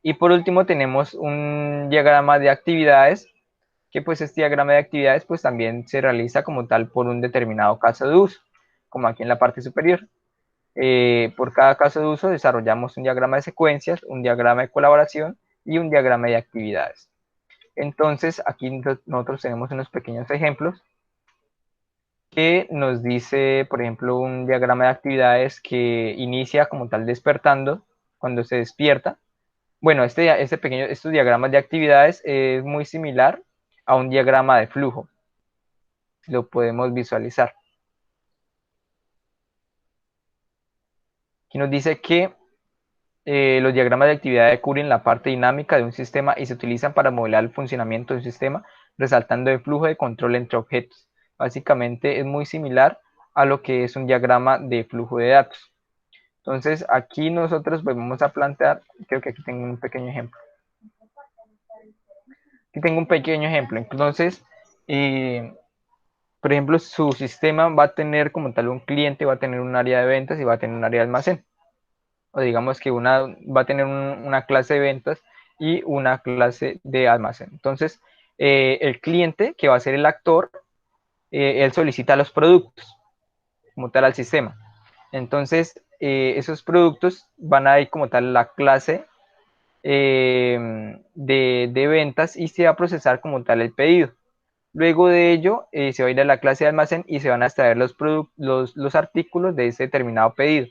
Y por último tenemos un diagrama de actividades, que pues este diagrama de actividades pues también se realiza como tal por un determinado caso de uso, como aquí en la parte superior. Por cada caso de uso desarrollamos un diagrama de secuencias, un diagrama de colaboración y un diagrama de actividades. Entonces aquí nosotros tenemos unos pequeños ejemplos que nos dice, por ejemplo, un diagrama de actividades que inicia como tal despertando cuando se despierta. Bueno, estos diagramas de actividades es muy similar a un diagrama de flujo. Lo podemos visualizar. Aquí nos dice que los diagramas de actividades cubren la parte dinámica de un sistema y se utilizan para modelar el funcionamiento de un sistema, resaltando el flujo de control entre objetos. Básicamente es muy similar a lo que es un diagrama de flujo de datos. Entonces aquí nosotros vamos a plantear, creo que aquí tengo un pequeño ejemplo. Aquí tengo un pequeño ejemplo. Entonces, por ejemplo, su sistema va a tener como tal un cliente, va a tener un área de ventas y va a tener un área de almacén. O digamos que va a tener una clase de ventas y una clase de almacén. Entonces, el cliente, que va a ser el actor, él solicita los productos como tal al sistema. Entonces, esos productos van a ir como tal la clase de ventas y se va a procesar como tal el pedido. Luego de ello, se va a ir a la clase de almacén y se van a extraer los artículos de ese determinado pedido.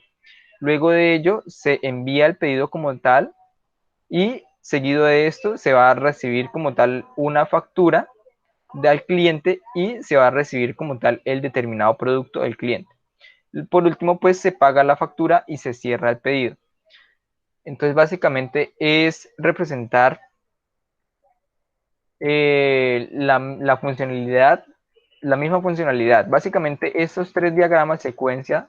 Luego de ello, se envía el pedido como tal y seguido de esto se va a recibir como tal una factura del cliente y se va a recibir como tal el determinado producto del cliente. Por último, pues se paga la factura y se cierra el pedido. Entonces, básicamente es representar la funcionalidad, la misma funcionalidad. Básicamente, estos tres diagramas, secuencia,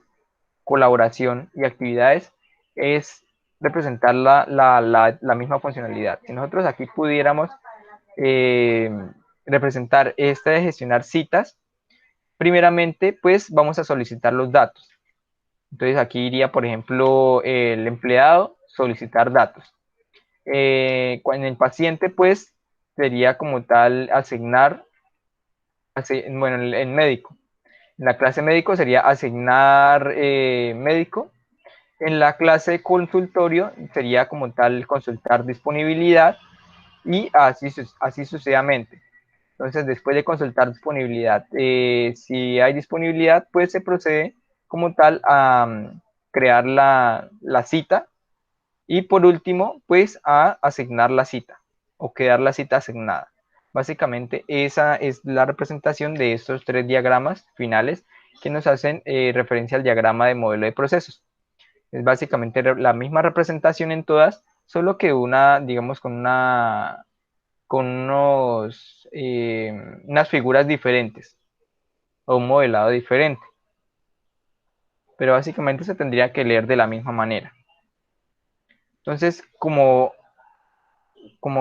colaboración y actividades, es representar la misma funcionalidad. Si nosotros aquí pudiéramos representar esta de gestionar citas, primeramente, pues vamos a solicitar los datos. Entonces aquí iría, por ejemplo, el empleado, solicitar datos. En el paciente, pues, sería como tal asignar, bueno, el médico. En la clase médico sería asignar médico. En la clase consultorio sería como tal consultar disponibilidad. y así sucesivamente. Entonces, después de consultar disponibilidad, si hay disponibilidad, pues se procede como tal a crear la cita y por último, pues a asignar la cita o quedar la cita asignada. Básicamente, esa es la representación de estos tres diagramas finales que nos hacen referencia al diagrama de modelo de procesos. Es básicamente la misma representación en todas, solo que una, digamos, con unas figuras diferentes o un modelado diferente. Pero básicamente se tendría que leer de la misma manera. Entonces, como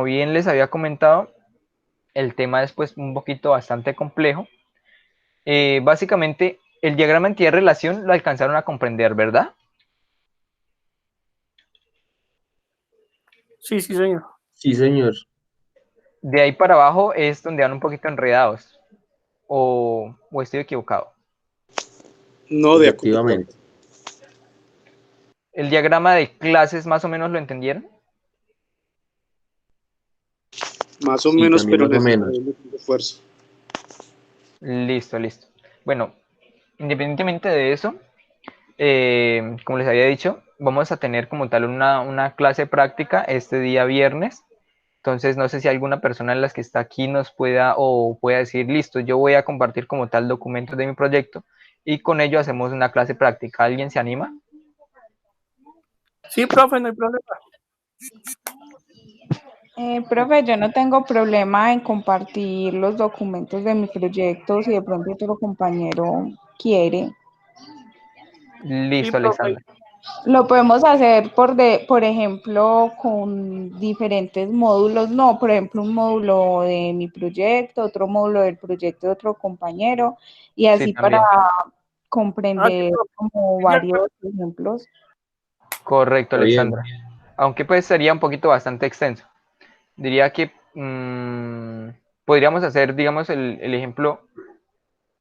bien les había comentado, el tema es pues un poquito bastante complejo. Básicamente, el diagrama entidad-relación lo alcanzaron a comprender, ¿verdad? Sí, sí, señor. Sí, señor. De ahí para abajo es donde van un poquito enredados. ¿O estoy equivocado? No, de acuerdo. Efectivamente. ¿El diagrama de clases más o menos lo entendieron? Más o Sí, menos, también pero más o menos. necesitamos un esfuerzo. Listo, listo. Bueno, independientemente de eso, como les había dicho, vamos a tener como tal una clase práctica este día viernes. Entonces, no sé si alguna persona de las que está aquí nos pueda decir, listo, yo voy a compartir como tal documentos de mi proyecto y con ello hacemos una clase práctica. ¿Alguien se anima? Sí, profe, no hay problema. Profe, yo no tengo problema en compartir los documentos de mi proyecto si de pronto otro compañero quiere. Sí, Listo, profe. Alexandra. Lo podemos hacer por ejemplo, con diferentes módulos, no, por ejemplo, un módulo de mi proyecto, otro módulo del proyecto de otro compañero, y Sí, así para también. Sí, comprender profe. como Estoy de acuerdo. varios ejemplos. Correcto, Está bien. Alexandra. Aunque pues sería un poquito bastante extenso. Diría que podríamos hacer, digamos, el ejemplo,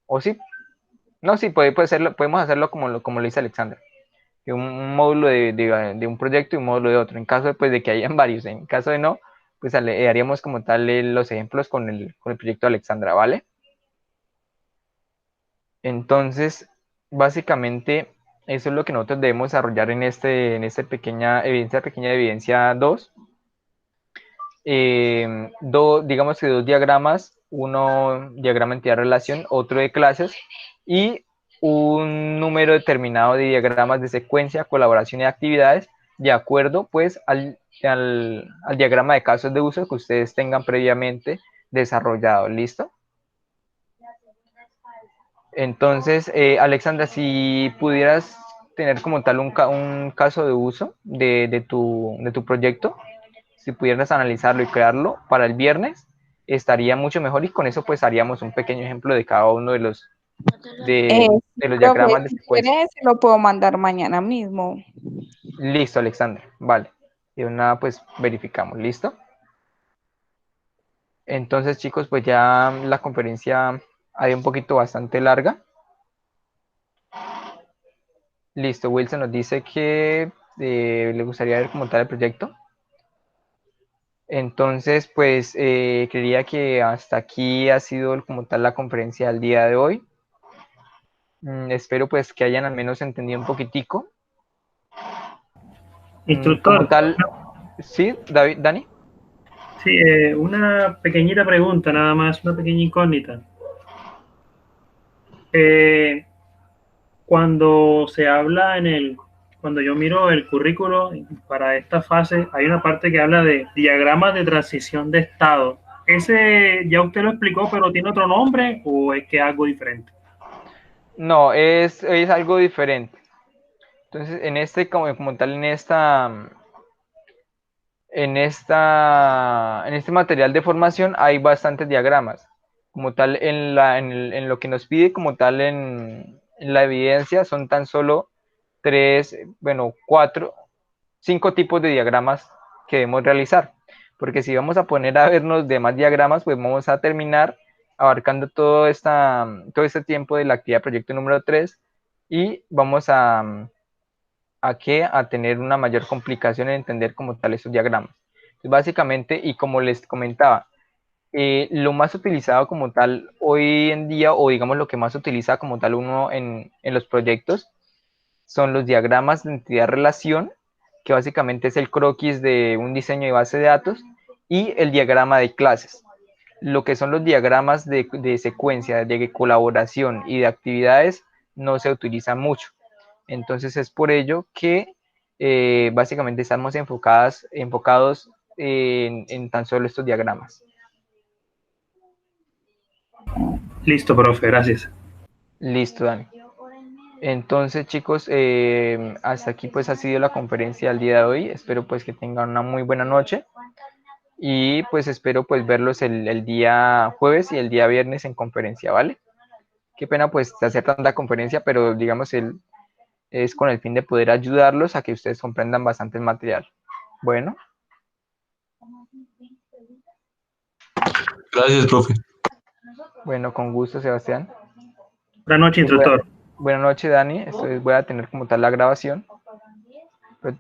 o sí, no, sí, podemos hacerlo como lo dice Alexandra, de un módulo de un proyecto y un módulo de otro, en caso de, pues, de que hayan varios, en caso de no, pues haríamos como tal los ejemplos con el proyecto de Alexandra, ¿vale? Entonces, básicamente, eso es lo que nosotros debemos desarrollar en esta pequeña evidencia 2. Digamos que dos diagramas, uno diagrama entidad-relación, otro de clases, y un número determinado de diagramas de secuencia, colaboración y actividades, de acuerdo pues al diagrama de casos de uso que ustedes tengan previamente desarrollado. ¿Listo? Entonces, Alexandra, si pudieras tener como tal un caso de uso de tu proyecto, si pudieras analizarlo y crearlo para el viernes, estaría mucho mejor y con eso pues haríamos un pequeño ejemplo de cada uno Sí, de los profe, diagramas de si secuencia. quieres, lo puedo mandar mañana mismo. Listo, Alexandra, vale. Y una pues verificamos, ¿listo? Entonces, chicos, pues ya la conferencia ha ido un poquito bastante larga. Listo, Wilson nos dice que le gustaría ver como tal el proyecto. Entonces, pues creería que hasta aquí ha sido como tal la conferencia del día de hoy. Espero pues que hayan al menos entendido un poquitico. Como Instructor, tal, ¿sí, David, Dani? sí, una pequeñita pregunta, nada más, una pequeña incógnita. Cuando se habla cuando yo miro el currículo para esta fase, hay una parte que habla de diagramas de transición de estado. ¿Ese ya usted lo explicó, pero tiene otro nombre o es que es algo diferente? No, es algo diferente. Entonces, como tal, en este material de formación hay bastantes diagramas. Como tal, en lo que nos pide, como tal, en la evidencia, son tan solo cinco tipos de diagramas que debemos realizar. Porque si vamos a poner a vernos demás diagramas, pues vamos a terminar abarcando todo este tiempo de la actividad proyecto número 3 y vamos a tener una mayor complicación en entender como tal esos diagramas. Básicamente, y como les comentaba, lo más utilizado como tal hoy en día, o digamos lo que más utiliza como tal uno en los proyectos, son los diagramas de entidad-relación, que básicamente es el croquis de un diseño de base de datos, y el diagrama de clases. Lo que son los diagramas de secuencia, de colaboración y de actividades no se utilizan mucho. Entonces es por ello que básicamente estamos enfocados en tan solo estos diagramas. Listo, profe, gracias. Listo, Dani. Entonces, chicos, hasta aquí pues ha sido la conferencia del día de hoy. Espero pues que tengan una muy buena noche y pues espero pues verlos el día jueves y el día viernes en conferencia, ¿vale? Qué pena pues hacer tanta conferencia, pero digamos es con el fin de poder ayudarlos a que ustedes comprendan bastante el material. Bueno. Gracias, profe. Bueno, con gusto, Sebastián. Buenas noches, instructor. Buenas noches, Dani. Voy a tener como tal la grabación. Pero